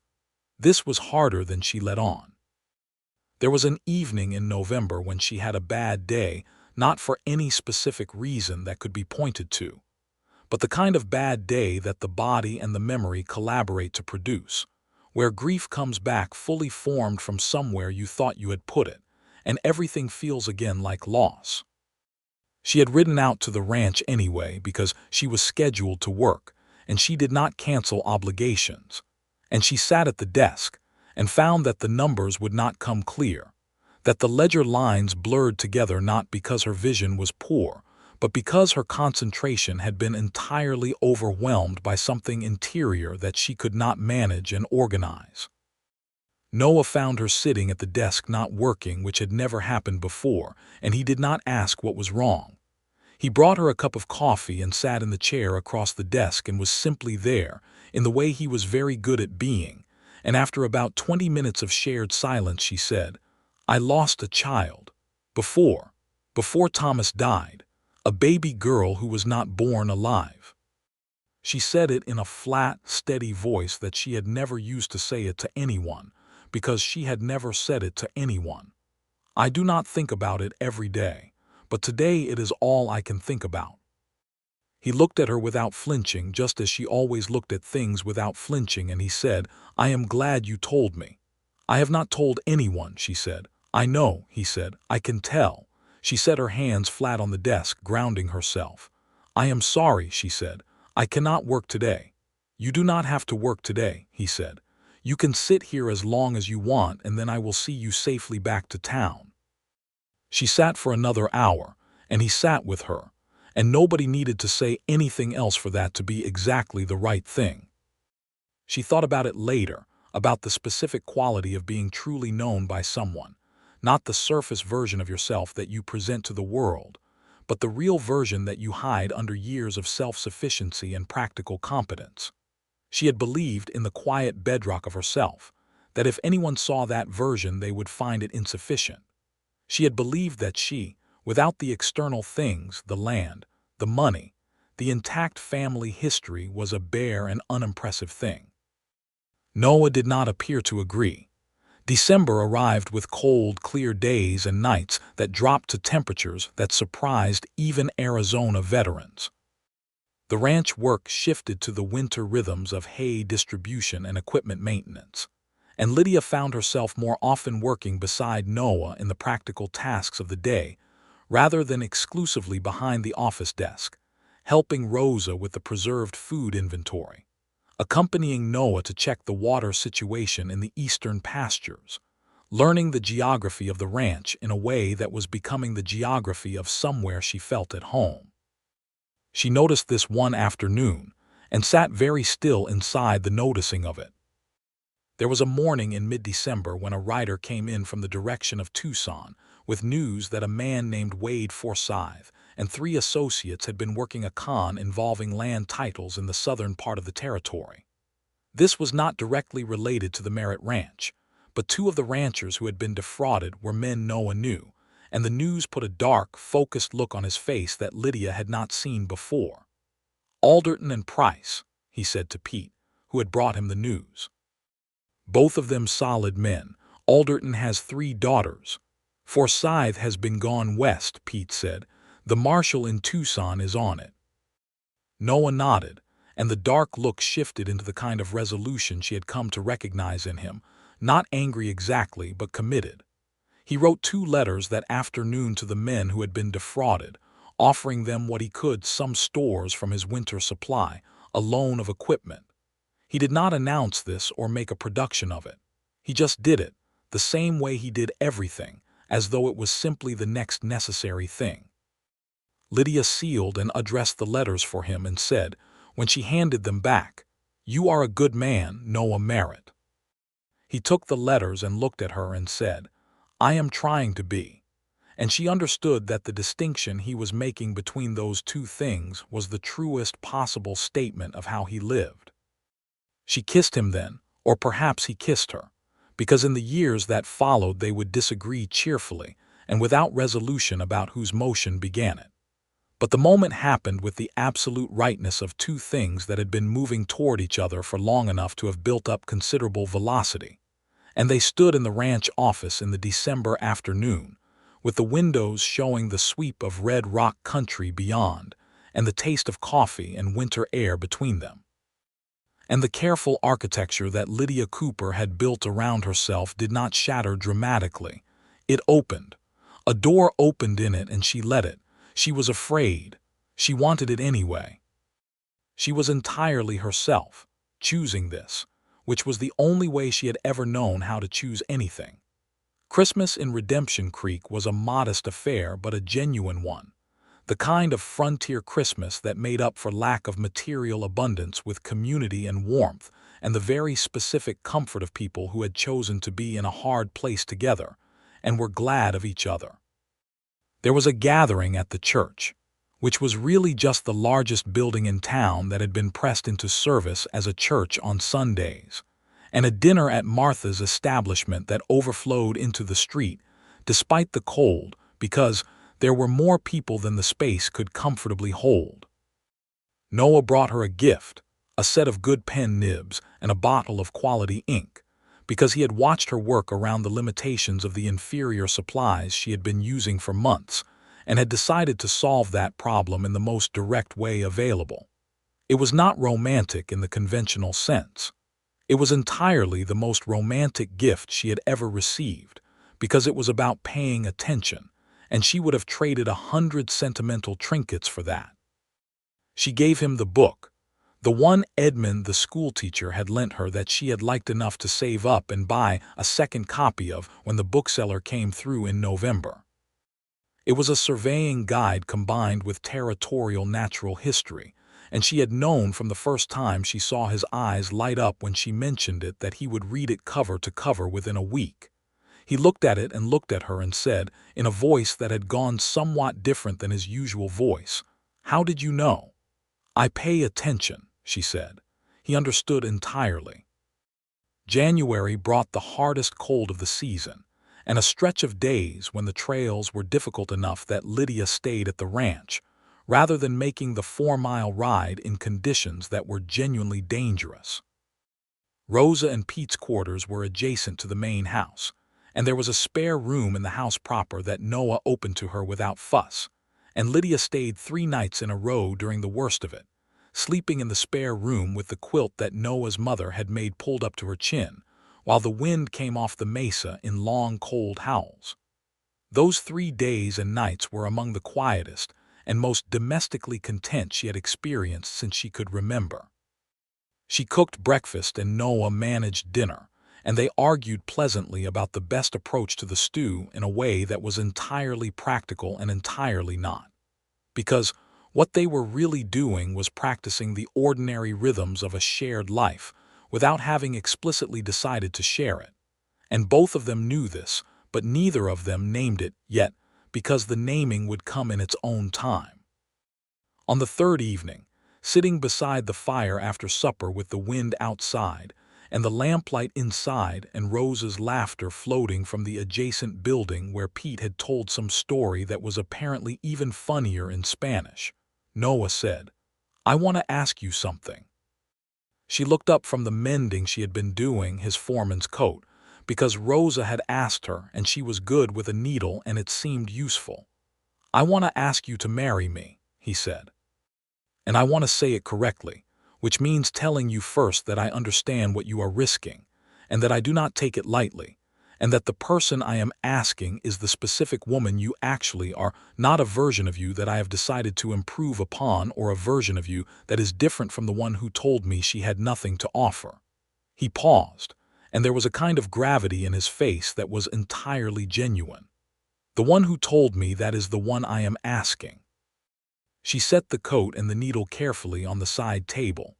This was harder than she let on. There was an evening in November when she had a bad day, not for any specific reason that could be pointed to, but the kind of bad day that the body and the memory collaborate to produce, where grief comes back fully formed from somewhere you thought you had put it, and everything feels again like loss. She had ridden out to the ranch anyway because she was scheduled to work, and she did not cancel obligations. And she sat at the desk and found that the numbers would not come clear, that the ledger lines blurred together not because her vision was poor, but because her concentration had been entirely overwhelmed by something interior that she could not manage and organize. Noah found her sitting at the desk not working, which had never happened before, and he did not ask what was wrong. He brought her a cup of coffee and sat in the chair across the desk and was simply there, in the way he was very good at being, and after about 20 minutes of shared silence she said, "I lost a child. Before Thomas died, a baby girl who was not born alive." She said it in a flat, steady voice that she had never used to say it to anyone, because she had never said it to anyone. "I do not think about it every day, but today it is all I can think about." He looked at her without flinching, just as she always looked at things without flinching, and he said, "I am glad you told me." "I have not told anyone," she said. "I know," he said. "I can tell." She set her hands flat on the desk, grounding herself. "I am sorry," she said. "I cannot work today." "You do not have to work today," he said. "You can sit here as long as you want, and then I will see you safely back to town." She sat for another hour, and he sat with her, and nobody needed to say anything else for that to be exactly the right thing. She thought about it later, about the specific quality of being truly known by someone, not the surface version of yourself that you present to the world, but the real version that you hide under years of self-sufficiency and practical competence. She had believed in the quiet bedrock of herself, that if anyone saw that version they would find it insufficient. She had believed that she, without the external things, the land, the money, the intact family history, was a bare and unimpressive thing. Noah did not appear to agree. December arrived with cold, clear days and nights that dropped to temperatures that surprised even Arizona veterans. The ranch work shifted to the winter rhythms of hay distribution and equipment maintenance, and Lydia found herself more often working beside Noah in the practical tasks of the day, rather than exclusively behind the office desk, helping Rosa with the preserved food inventory, accompanying Noah to check the water situation in the eastern pastures, learning the geography of the ranch in a way that was becoming the geography of somewhere she felt at home. She noticed this one afternoon and sat very still inside the noticing of it. There was a morning in mid-December when a rider came in from the direction of Tucson with news that a man named Wade Forsyth and 3 associates had been working a con involving land titles in the southern part of the territory. This was not directly related to the Merritt Ranch, but 2 of the ranchers who had been defrauded were men Noah knew, and the news put a dark, focused look on his face that Lydia had not seen before. "Alderton and Price," he said to Pete, who had brought him the news. "Both of them solid men. Alderton has 3 daughters. Forsyth has been gone west," Pete said. "The marshal in Tucson is on it." Noah nodded, and the dark look shifted into the kind of resolution she had come to recognize in him, not angry exactly, but committed. He wrote 2 letters that afternoon to the men who had been defrauded, offering them what he could, some stores from his winter supply, a loan of equipment. He did not announce this or make a production of it. He just did it, the same way he did everything, as though it was simply the next necessary thing. Lydia sealed and addressed the letters for him and said, when she handed them back, "You are a good man, Noah Merritt." He took the letters and looked at her and said, "I am trying to be." And she understood that the distinction he was making between those 2 things was the truest possible statement of how he lived. She kissed him then, or perhaps he kissed her, because in the years that followed they would disagree cheerfully and without resolution about whose motion began it. But the moment happened with the absolute rightness of 2 things that had been moving toward each other for long enough to have built up considerable velocity, and they stood in the ranch office in the December afternoon, with the windows showing the sweep of red rock country beyond and the taste of coffee and winter air between them. And the careful architecture that Lydia Cooper had built around herself did not shatter dramatically. It opened. A door opened in it and she let it. She was afraid. She wanted it anyway. She was entirely herself, choosing this, which was the only way she had ever known how to choose anything. Christmas in Redemption Creek was a modest affair but a genuine one. the kind of frontier Christmas that made up for lack of material abundance with community and warmth, and the very specific comfort of people who had chosen to be in a hard place together, and were glad of each other. There was a gathering at the church, which was really just the largest building in town that had been pressed into service as a church on Sundays, and a dinner at Martha's establishment that overflowed into the street, despite the cold, because there were more people than the space could comfortably hold. Noah brought her a gift, a set of good pen nibs and a bottle of quality ink, because he had watched her work around the limitations of the inferior supplies she had been using for months, and had decided to solve that problem in the most direct way available. It was not romantic in the conventional sense. It was entirely the most romantic gift she had ever received, because it was about paying attention, and she would have traded 100 sentimental trinkets for that. She gave him the book, the one Edmund the schoolteacher had lent her that she had liked enough to save up and buy a second copy of when the bookseller came through in November. It was a surveying guide combined with territorial natural history, and she had known from the first time she saw his eyes light up when she mentioned it that he would read it cover to cover within a week. He looked at it and looked at her and said, in a voice that had gone somewhat different than his usual voice, "How did you know?" "I pay attention," she said. He understood entirely. January brought the hardest cold of the season, and a stretch of days when the trails were difficult enough that Lydia stayed at the ranch, rather than making the 4-mile ride in conditions that were genuinely dangerous. Rosa and Pete's quarters were adjacent to the main house, and there was a spare room in the house proper that Noah opened to her without fuss, and Lydia stayed 3 nights in a row during the worst of it, sleeping in the spare room with the quilt that Noah's mother had made pulled up to her chin, while the wind came off the mesa in long, cold howls. Those 3 days and nights were among the quietest and most domestically content she had experienced since she could remember. She cooked breakfast and Noah managed dinner, and they argued pleasantly about the best approach to the stew in a way that was entirely practical and entirely not. Because what they were really doing was practicing the ordinary rhythms of a shared life without having explicitly decided to share it. And both of them knew this, but neither of them named it yet, because the naming would come in its own time. On the 3rd evening, sitting beside the fire after supper with the wind outside, and the lamplight inside and Rosa's laughter floating from the adjacent building where Pete had told some story that was apparently even funnier in Spanish, Noah said, "I want to ask you something." She looked up from the mending she had been doing his foreman's coat, because Rosa had asked her and she was good with a needle and it seemed useful. "I want to ask you to marry me," he said. "And I want to say it correctly, which means telling you first that I understand what you are risking, and that I do not take it lightly, and that the person I am asking is the specific woman you actually are, not a version of you that I have decided to improve upon or a version of you that is different from the one who told me she had nothing to offer." He paused, and there was a kind of gravity in his face that was entirely genuine. "The one who told me that is the one I am asking." She set the coat and the needle carefully on the side table.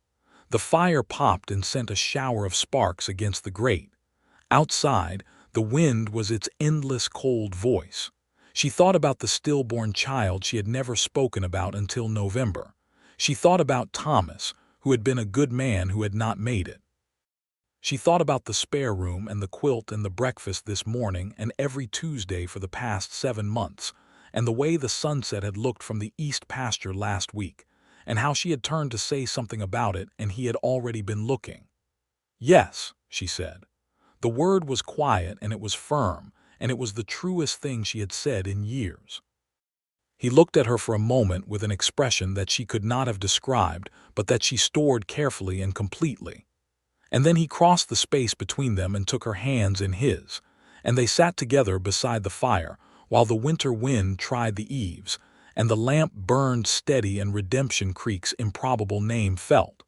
The fire popped and sent a shower of sparks against the grate. Outside, the wind was its endless cold voice. She thought about the stillborn child she had never spoken about until November. She thought about Thomas, who had been a good man who had not made it. She thought about the spare room and the quilt and the breakfast this morning and every Tuesday for the past 7 months, and the way the sunset had looked from the east pasture last week, and how she had turned to say something about it and he had already been looking. "Yes," she said. The word was quiet and it was firm, and it was the truest thing she had said in years. He looked at her for a moment with an expression that she could not have described, but that she stored carefully and completely. And then he crossed the space between them and took her hands in his, and they sat together beside the fire while the winter wind tried the eaves, and the lamp burned steady and Redemption Creek's improbable name felt,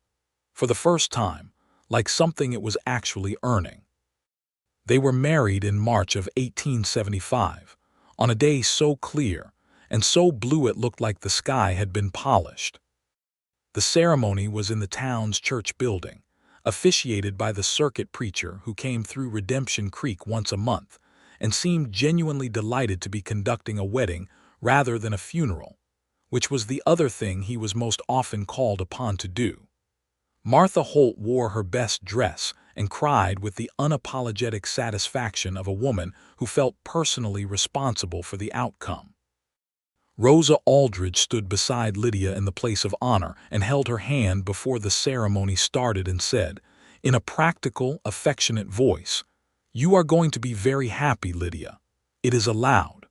for the first time, like something it was actually earning. They were married in March of 1875, on a day so clear, and so blue it looked like the sky had been polished. The ceremony was in the town's church building, officiated by the circuit preacher who came through Redemption Creek once a month and seemed genuinely delighted to be conducting a wedding rather than a funeral, which was the other thing he was most often called upon to do. Martha Holt wore her best dress and cried with the unapologetic satisfaction of a woman who felt personally responsible for the outcome. Rosa Aldridge stood beside Lydia in the place of honor and held her hand before the ceremony started and said, in a practical, affectionate voice, "You are going to be very happy, Lydia. It is allowed."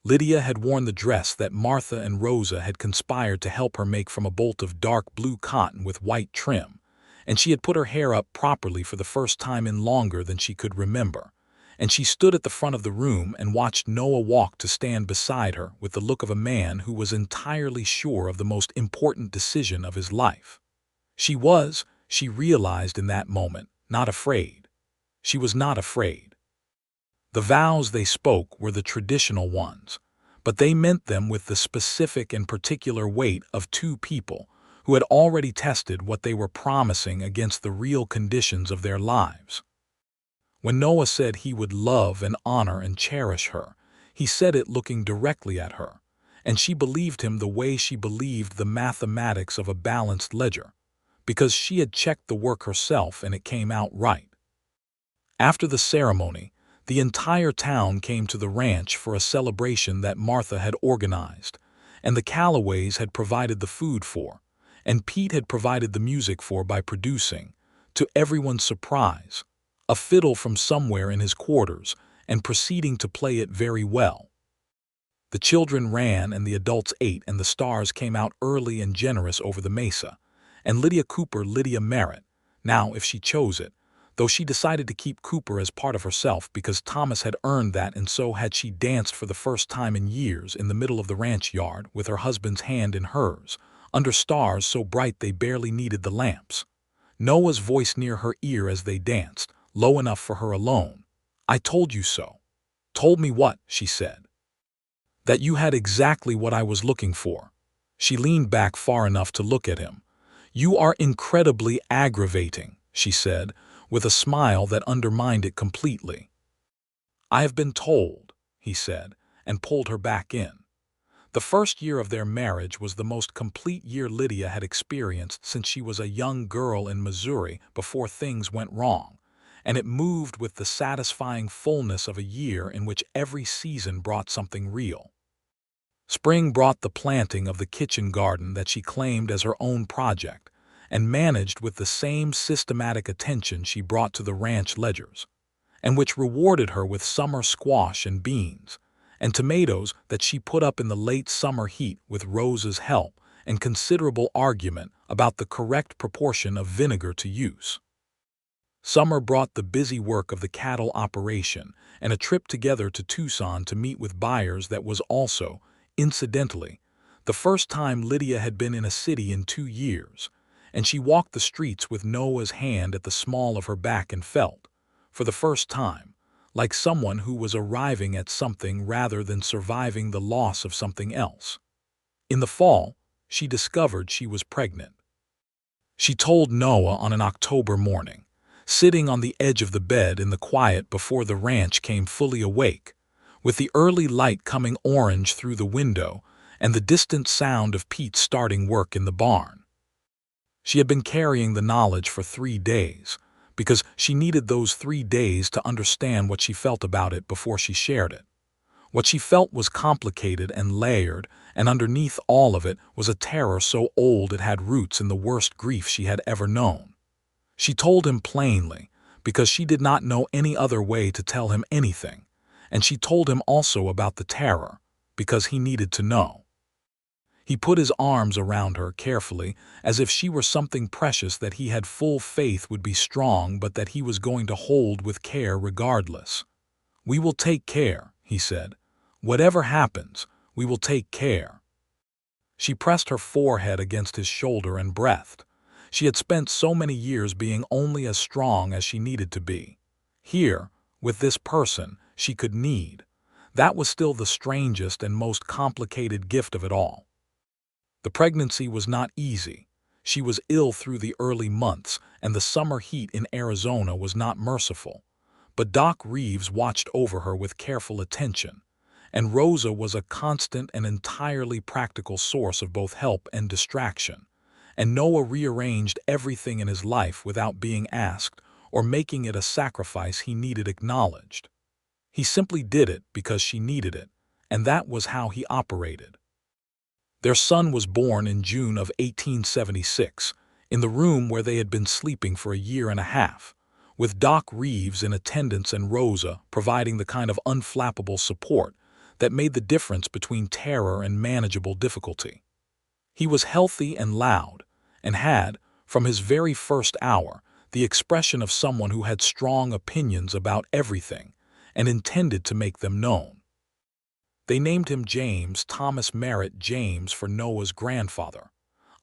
Lydia had worn the dress that Martha and Rosa had conspired to help her make from a bolt of dark blue cotton with white trim, and she had put her hair up properly for the first time in longer than she could remember, and she stood at the front of the room and watched Noah walk to stand beside her with the look of a man who was entirely sure of the most important decision of his life. She realized in that moment, not afraid. She was not afraid. The vows they spoke were the traditional ones, but they meant them with the specific and particular weight of two people who had already tested what they were promising against the real conditions of their lives. When Noah said he would love and honor and cherish her, he said it looking directly at her, and she believed him the way she believed the mathematics of a balanced ledger, because she had checked the work herself and it came out right. After the ceremony, the entire town came to the ranch for a celebration that Martha had organized, and the Callaways had provided the food for, and Pete had provided the music for by producing, to everyone's surprise, a fiddle from somewhere in his quarters and proceeding to play it very well. The children ran and the adults ate, and the stars came out early and generous over the mesa, and Lydia Cooper, Lydia Merritt, now if she chose it, though she decided to keep Cooper as part of herself because Thomas had earned that, and so had she danced for the first time in years in the middle of the ranch yard with her husband's hand in hers, under stars so bright they barely needed the lamps. Noah's voice near her ear as they danced, low enough for her alone. "I told you so." "Told me what?" she said. "That you had exactly what I was looking for." She leaned back far enough to look at him. "You are incredibly aggravating," she said, with a smile that undermined it completely. "I have been told," he said, and pulled her back in. The first year of their marriage was the most complete year Lydia had experienced since she was a young girl in Missouri before things went wrong, and it moved with the satisfying fullness of a year in which every season brought something real. Spring brought the planting of the kitchen garden that she claimed as her own project, and managed with the same systematic attention she brought to the ranch ledgers, and which rewarded her with summer squash and beans, and tomatoes that she put up in the late summer heat with Rosa's help and considerable argument about the correct proportion of vinegar to use. Summer brought the busy work of the cattle operation and a trip together to Tucson to meet with buyers that was also, incidentally, the first time Lydia had been in a city in 2 years, and she walked the streets with Noah's hand at the small of her back and felt, for the first time, like someone who was arriving at something rather than surviving the loss of something else. In the fall, she discovered she was pregnant. She told Noah on an October morning, sitting on the edge of the bed in the quiet before the ranch came fully awake, with the early light coming orange through the window and the distant sound of Pete starting work in the barn. She had been carrying the knowledge for 3 days, because she needed those 3 days to understand what she felt about it before she shared it. What she felt was complicated and layered, and underneath all of it was a terror so old it had roots in the worst grief she had ever known. She told him plainly, because she did not know any other way to tell him anything, and she told him also about the terror, because he needed to know. He put his arms around her carefully, as if she were something precious that he had full faith would be strong but that he was going to hold with care regardless. "We will take care," he said. "Whatever happens, we will take care." She pressed her forehead against his shoulder and breathed. She had spent so many years being only as strong as she needed to be. Here, with this person, she could need. That was still the strangest and most complicated gift of it all. The pregnancy was not easy. She was ill through the early months, and the summer heat in Arizona was not merciful. But Doc Reeves watched over her with careful attention, and Rosa was a constant and entirely practical source of both help and distraction. And Noah rearranged everything in his life without being asked or making it a sacrifice he needed acknowledged. He simply did it because she needed it, and that was how he operated. Their son was born in June of 1876, in the room where they had been sleeping for a year and a half, with Doc Reeves in attendance and Rosa providing the kind of unflappable support that made the difference between terror and manageable difficulty. He was healthy and loud, and had, from his very first hour, the expression of someone who had strong opinions about everything and intended to make them known. They named him James Thomas Merritt James for Noah's grandfather,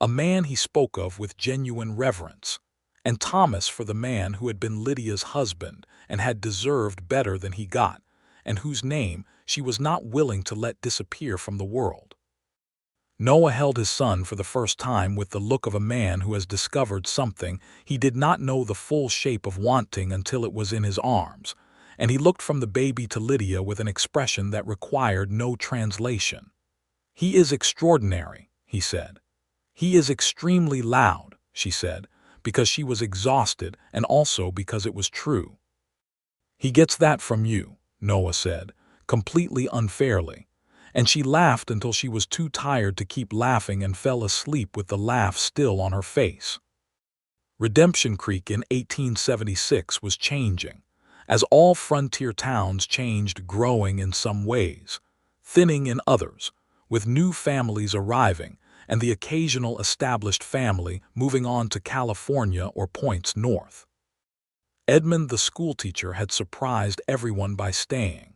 a man he spoke of with genuine reverence, and Thomas for the man who had been Lydia's husband and had deserved better than he got, and whose name she was not willing to let disappear from the world. Noah held his son for the first time with the look of a man who has discovered something he did not know the full shape of wanting until it was in his arms, and he looked from the baby to Lydia with an expression that required no translation. "He is extraordinary," he said. "He is extremely loud," she said, because she was exhausted and also because it was true. "He gets that from you," Noah said, completely unfairly, and she laughed until she was too tired to keep laughing and fell asleep with the laugh still on her face. Redemption Creek in 1876 was changing, as all frontier towns changed, growing in some ways, thinning in others, with new families arriving and the occasional established family moving on to California or points north. Edmund the schoolteacher had surprised everyone by staying,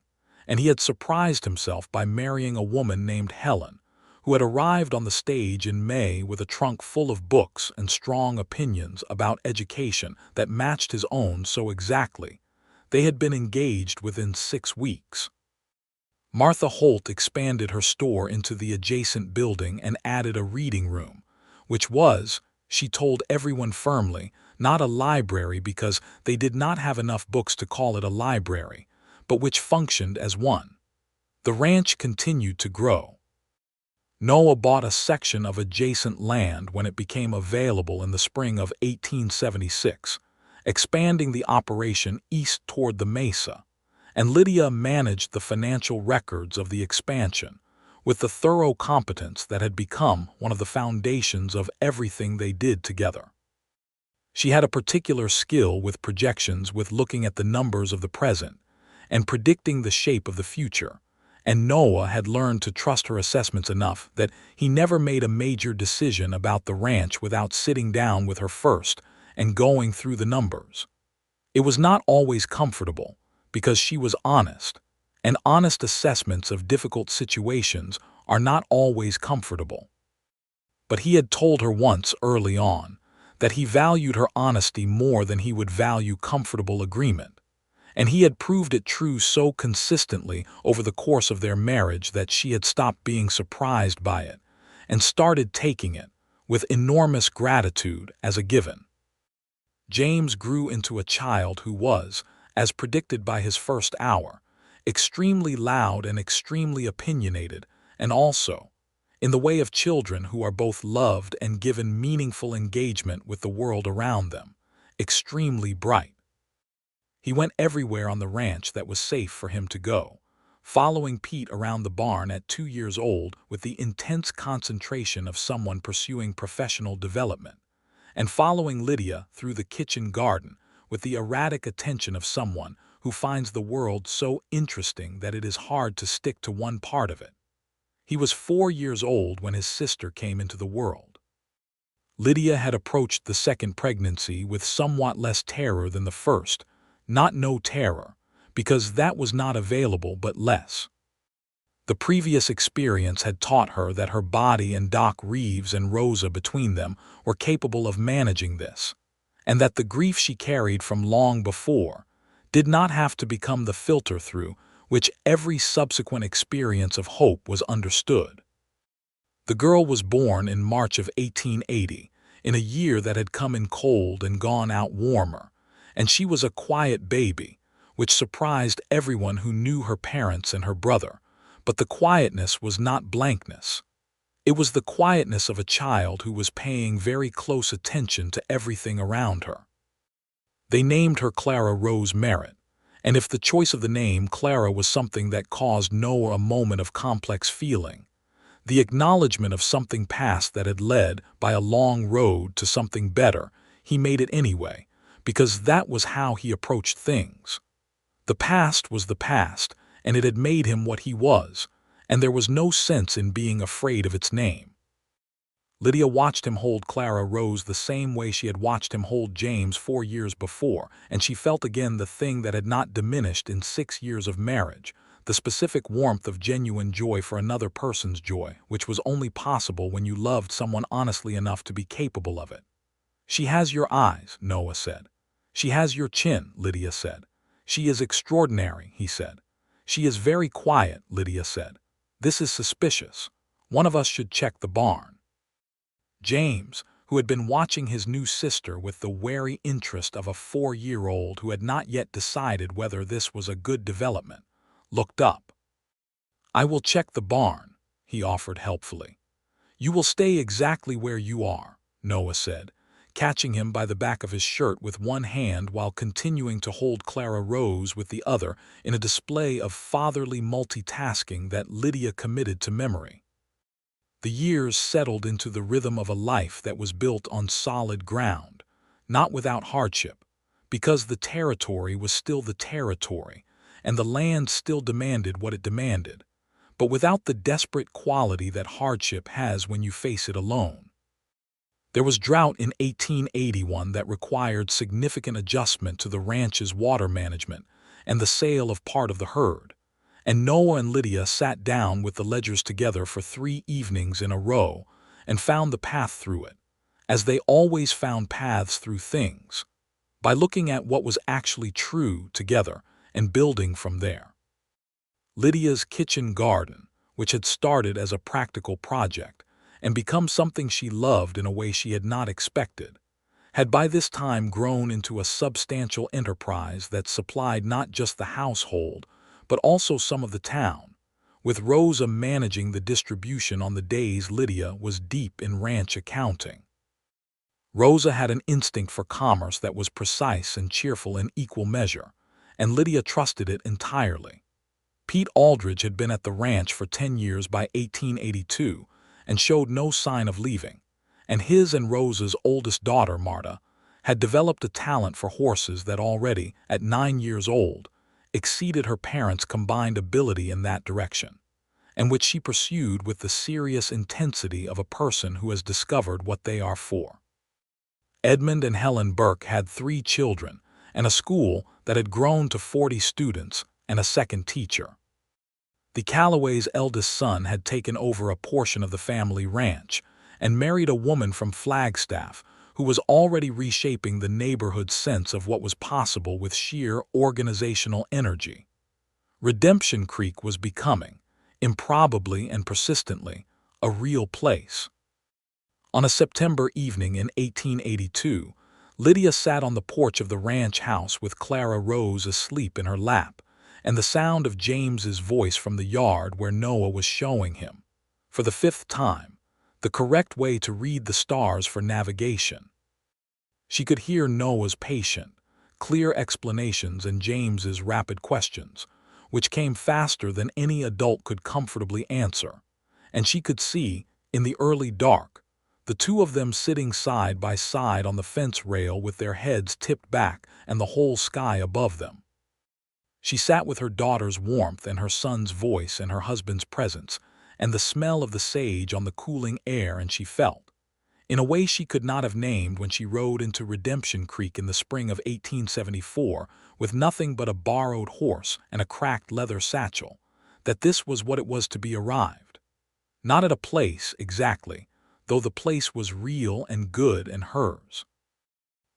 and he had surprised himself by marrying a woman named Helen, who had arrived on the stage in May with a trunk full of books and strong opinions about education that matched his own so exactly. They had been engaged within 6 weeks. Martha Holt expanded her store into the adjacent building and added a reading room, which was, she told everyone firmly, not a library because they did not have enough books to call it a library, but which functioned as one. The ranch continued to grow. Noah bought a section of adjacent land when it became available in the spring of 1876, expanding the operation east toward the mesa, and Lydia managed the financial records of the expansion with the thorough competence that had become one of the foundations of everything they did together. She had a particular skill with projections, with looking at the numbers of the present and predicting the shape of the future, and Noah had learned to trust her assessments enough that he never made a major decision about the ranch without sitting down with her first and going through the numbers. It was not always comfortable, because she was honest, and honest assessments of difficult situations are not always comfortable. But he had told her once early on that he valued her honesty more than he would value comfortable agreement, and he had proved it true so consistently over the course of their marriage that she had stopped being surprised by it and started taking it, with enormous gratitude, as a given. James grew into a child who was, as predicted by his first hour, extremely loud and extremely opinionated, and also, in the way of children who are both loved and given meaningful engagement with the world around them, extremely bright. He went everywhere on the ranch that was safe for him to go, following Pete around the barn at 2 years old with the intense concentration of someone pursuing professional development, and following Lydia through the kitchen garden with the erratic attention of someone who finds the world so interesting that it is hard to stick to one part of it. He was 4 years old when his sister came into the world. Lydia had approached the second pregnancy with somewhat less terror than the first, not no terror, because that was not available, but less. The previous experience had taught her that her body and Doc Reeves and Rosa between them were capable of managing this, and that the grief she carried from long before did not have to become the filter through which every subsequent experience of hope was understood. The girl was born in March of 1880, in a year that had come in cold and gone out warmer, and she was a quiet baby, which surprised everyone who knew her parents and her brother. But the quietness was not blankness. It was the quietness of a child who was paying very close attention to everything around her. They named her Clara Rose Merritt, and if the choice of the name Clara was something that caused Noah a moment of complex feeling, the acknowledgement of something past that had led by a long road to something better, he made it anyway, because that was how he approached things. The past was the past, and it had made him what he was, and there was no sense in being afraid of its name. Lydia watched him hold Clara Rose the same way she had watched him hold James 4 years before, and she felt again the thing that had not diminished in 6 years of marriage, the specific warmth of genuine joy for another person's joy, which was only possible when you loved someone honestly enough to be capable of it. "She has your eyes," Noah said. "She has your chin," Lydia said. "She is extraordinary," he said. "She is very quiet," Lydia said. "This is suspicious. One of us should check the barn." James, who had been watching his new sister with the wary interest of a 4-year-old who had not yet decided whether this was a good development, looked up. "I will check the barn," he offered helpfully. "You will stay exactly where you are," Noah said, catching him by the back of his shirt with one hand while continuing to hold Clara Rose with the other in a display of fatherly multitasking that Lydia committed to memory. The years settled into the rhythm of a life that was built on solid ground, not without hardship, because the territory was still the territory, and the land still demanded what it demanded, but without the desperate quality that hardship has when you face it alone. There was drought in 1881 that required significant adjustment to the ranch's water management and the sale of part of the herd, and Noah and Lydia sat down with the ledgers together for 3 evenings in a row and found the path through it, as they always found paths through things, by looking at what was actually true together and building from there. Lydia's kitchen garden, which had started as a practical project and become something she loved in a way she had not expected, had by this time grown into a substantial enterprise that supplied not just the household, but also some of the town, with Rosa managing the distribution on the days Lydia was deep in ranch accounting. Rosa had an instinct for commerce that was precise and cheerful in equal measure, and Lydia trusted it entirely. Pete Aldridge had been at the ranch for 10 years by 1882 and showed no sign of leaving, and his and Rosa's oldest daughter, Marta, had developed a talent for horses that already, at 9 years old, exceeded her parents' combined ability in that direction, and which she pursued with the serious intensity of a person who has discovered what they are for. Edmund and Helen Burke had 3 children and a school that had grown to 40 students and a second teacher. The Callaways' eldest son had taken over a portion of the family ranch and married a woman from Flagstaff who was already reshaping the neighborhood's sense of what was possible with sheer organizational energy. Redemption Creek was becoming, improbably and persistently, a real place. On a September evening in 1882, Lydia sat on the porch of the ranch house with Clara Rose asleep in her lap, and the sound of James's voice from the yard where Noah was showing him, for the 5th time, the correct way to read the stars for navigation. She could hear Noah's patient, clear explanations and James's rapid questions, which came faster than any adult could comfortably answer, and she could see, in the early dark, the two of them sitting side by side on the fence rail with their heads tipped back and the whole sky above them. She sat with her daughter's warmth and her son's voice and her husband's presence and the smell of the sage on the cooling air, and she felt, in a way she could not have named when she rode into Redemption Creek in the spring of 1874 with nothing but a borrowed horse and a cracked leather satchel, that this was what it was to be arrived. Not at a place, exactly, though the place was real and good and hers,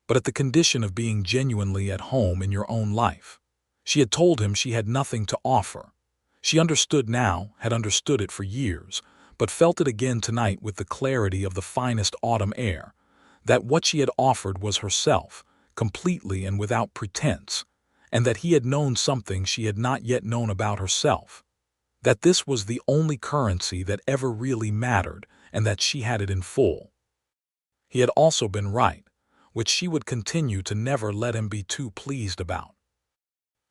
but at the condition of being genuinely at home in your own life. She had told him she had nothing to offer. She understood now, had understood it for years, but felt it again tonight with the clarity of the finest autumn air, that what she had offered was herself, completely and without pretense, and that he had known something she had not yet known about herself, that this was the only currency that ever really mattered, and that she had it in full. He had also been right, which she would continue to never let him be too pleased about.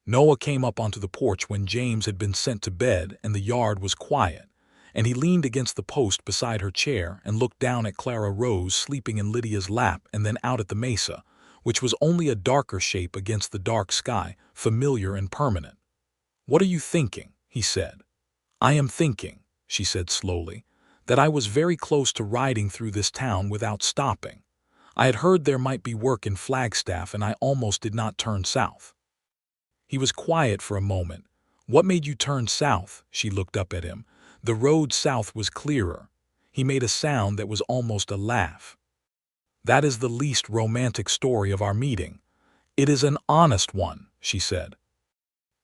Noah came up onto the porch when James had been sent to bed and the yard was quiet, and he leaned against the post beside her chair and looked down at Clara Rose sleeping in Lydia's lap and then out at the mesa, which was only a darker shape against the dark sky, familiar and permanent. "What are you thinking?" he said. "I am thinking," she said slowly, "that I was very close to riding through this town without stopping. I had heard there might be work in Flagstaff and I almost did not turn south." He was quiet for a moment. "What made you turn south?" She looked up at him. The road south was clearer. He made a sound that was almost a laugh. "That is the least romantic story of our meeting." "It is an honest one," she said.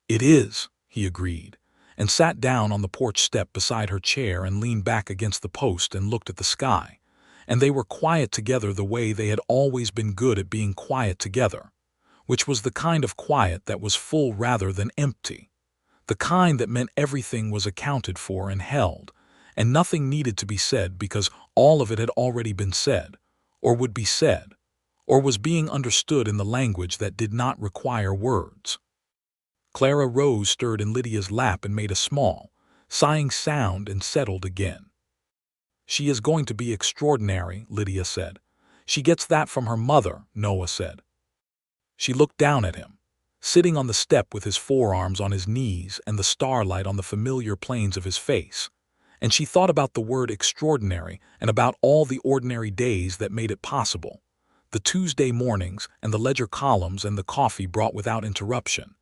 "It is," he agreed, and sat down on the porch step beside her chair and leaned back against the post and looked at the sky. And they were quiet together the way they had always been good at being quiet together, which was the kind of quiet that was full rather than empty, the kind that meant everything was accounted for and held, and nothing needed to be said because all of it had already been said, or would be said, or was being understood in the language that did not require words. Clara Rose stirred in Lydia's lap and made a small, sighing sound and settled again. "She is going to be extraordinary," Lydia said. "She gets that from her mother," Noah said. She looked down at him, sitting on the step with his forearms on his knees and the starlight on the familiar planes of his face, and she thought about the word extraordinary and about all the ordinary days that made it possible, the Tuesday mornings and the ledger columns and the coffee brought without interruption,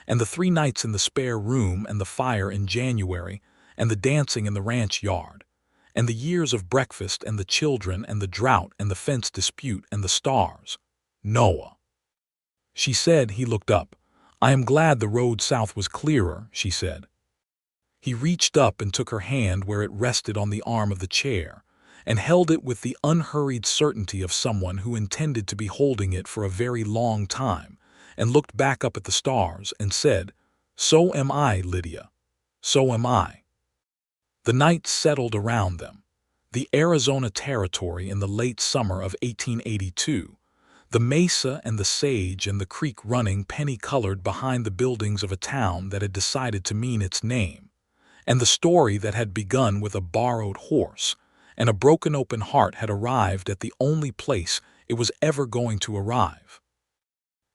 and the 3 nights in the spare room and the fire in January and the dancing in the ranch yard, and the years of breakfast and the children and the drought and the fence dispute and the stars. Noah. She said. He looked up. "I am glad the road south was clearer," she said. He reached up and took her hand where it rested on the arm of the chair, and held it with the unhurried certainty of someone who intended to be holding it for a very long time, and looked back up at the stars and said, "So am I, Lydia. So am I." The night settled around them. The Arizona Territory in the late summer of 1882, the mesa and the sage and the creek running penny-colored behind the buildings of a town that had decided to mean its name, and the story that had begun with a borrowed horse, and a broken open heart had arrived at the only place it was ever going to arrive.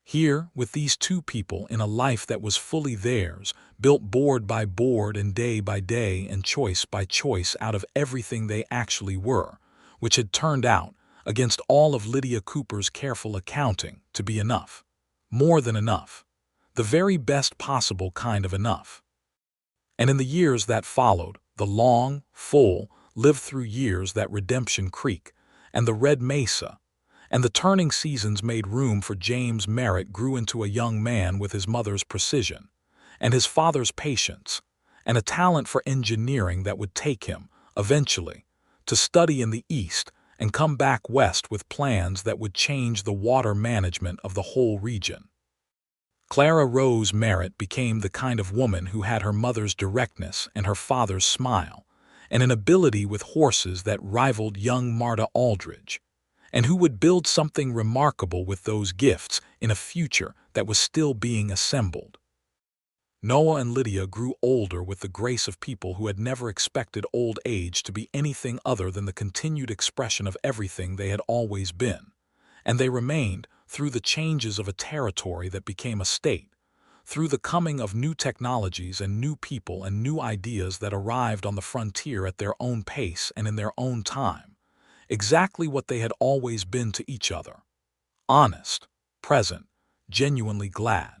Here, with these 2 people in a life that was fully theirs, built board by board and day by day and choice by choice out of everything they actually were, which had turned out, against all of Lydia Cooper's careful accounting, to be enough. More than enough. The very best possible kind of enough. And in the years that followed, the long, full, lived-through years that Redemption Creek, and the Red Mesa, and the turning seasons made room for James Merritt grew into a young man with his mother's precision, and his father's patience, and a talent for engineering that would take him, eventually, to study in the East and come back west with plans that would change the water management of the whole region. Clara Rose Merritt became the kind of woman who had her mother's directness and her father's smile, and an ability with horses that rivaled young Marta Aldridge, and who would build something remarkable with those gifts in a future that was still being assembled. Noah and Lydia grew older with the grace of people who had never expected old age to be anything other than the continued expression of everything they had always been, and they remained through the changes of a territory that became a state, through the coming of new technologies and new people and new ideas that arrived on the frontier at their own pace and in their own time, exactly what they had always been to each other: honest, present, genuinely glad.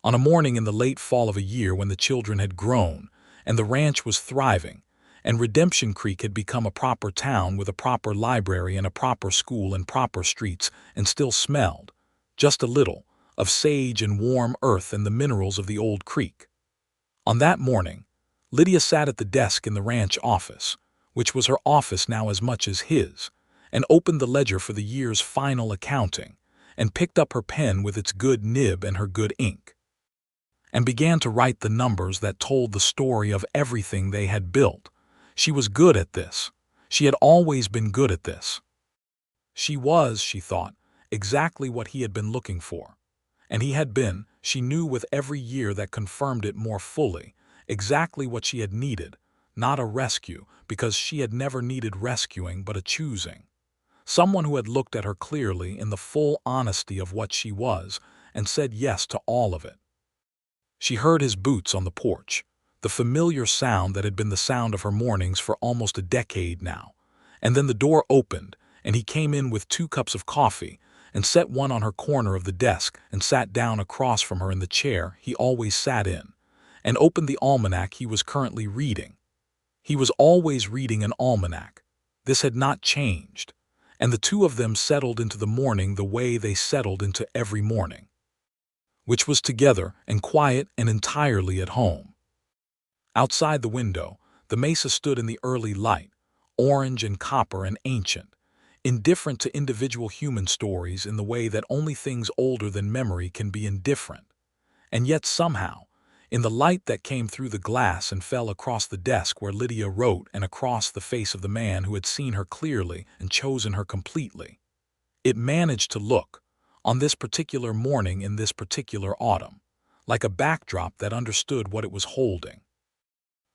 On a morning in the late fall of a year when the children had grown, and the ranch was thriving, and Redemption Creek had become a proper town with a proper library and a proper school and proper streets, and still smelled, just a little, of sage and warm earth and the minerals of the old creek. On that morning, Lydia sat at the desk in the ranch office, which was her office now as much as his, and opened the ledger for the year's final accounting, and picked up her pen with its good nib and her good ink, and began to write the numbers that told the story of everything they had built. She was good at this. She had always been good at this. She was, she thought, exactly what he had been looking for. And he had been, she knew with every year that confirmed it more fully, exactly what she had needed, not a rescue, because she had never needed rescuing but a choosing. Someone who had looked at her clearly in the full honesty of what she was and said yes to all of it. She heard his boots on the porch, the familiar sound that had been the sound of her mornings for almost a decade now. And then the door opened, and he came in with 2 cups of coffee, and set one on her corner of the desk and sat down across from her in the chair he always sat in, and opened the almanac he was currently reading. He was always reading an almanac. This had not changed, and the two of them settled into the morning the way they settled into every morning, which was together and quiet and entirely at home. Outside the window, the mesa stood in the early light, orange and copper and ancient, indifferent to individual human stories in the way that only things older than memory can be indifferent. And yet somehow, in the light that came through the glass and fell across the desk where Lydia wrote and across the face of the man who had seen her clearly and chosen her completely, it managed to look, on this particular morning in this particular autumn, like a backdrop that understood what it was holding.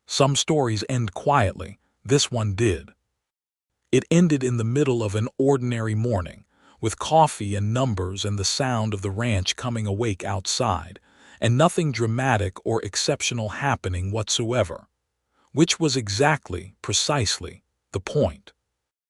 Some stories end quietly, this one did. It ended in the middle of an ordinary morning, with coffee and numbers and the sound of the ranch coming awake outside, and nothing dramatic or exceptional happening whatsoever, which was exactly, precisely, the point.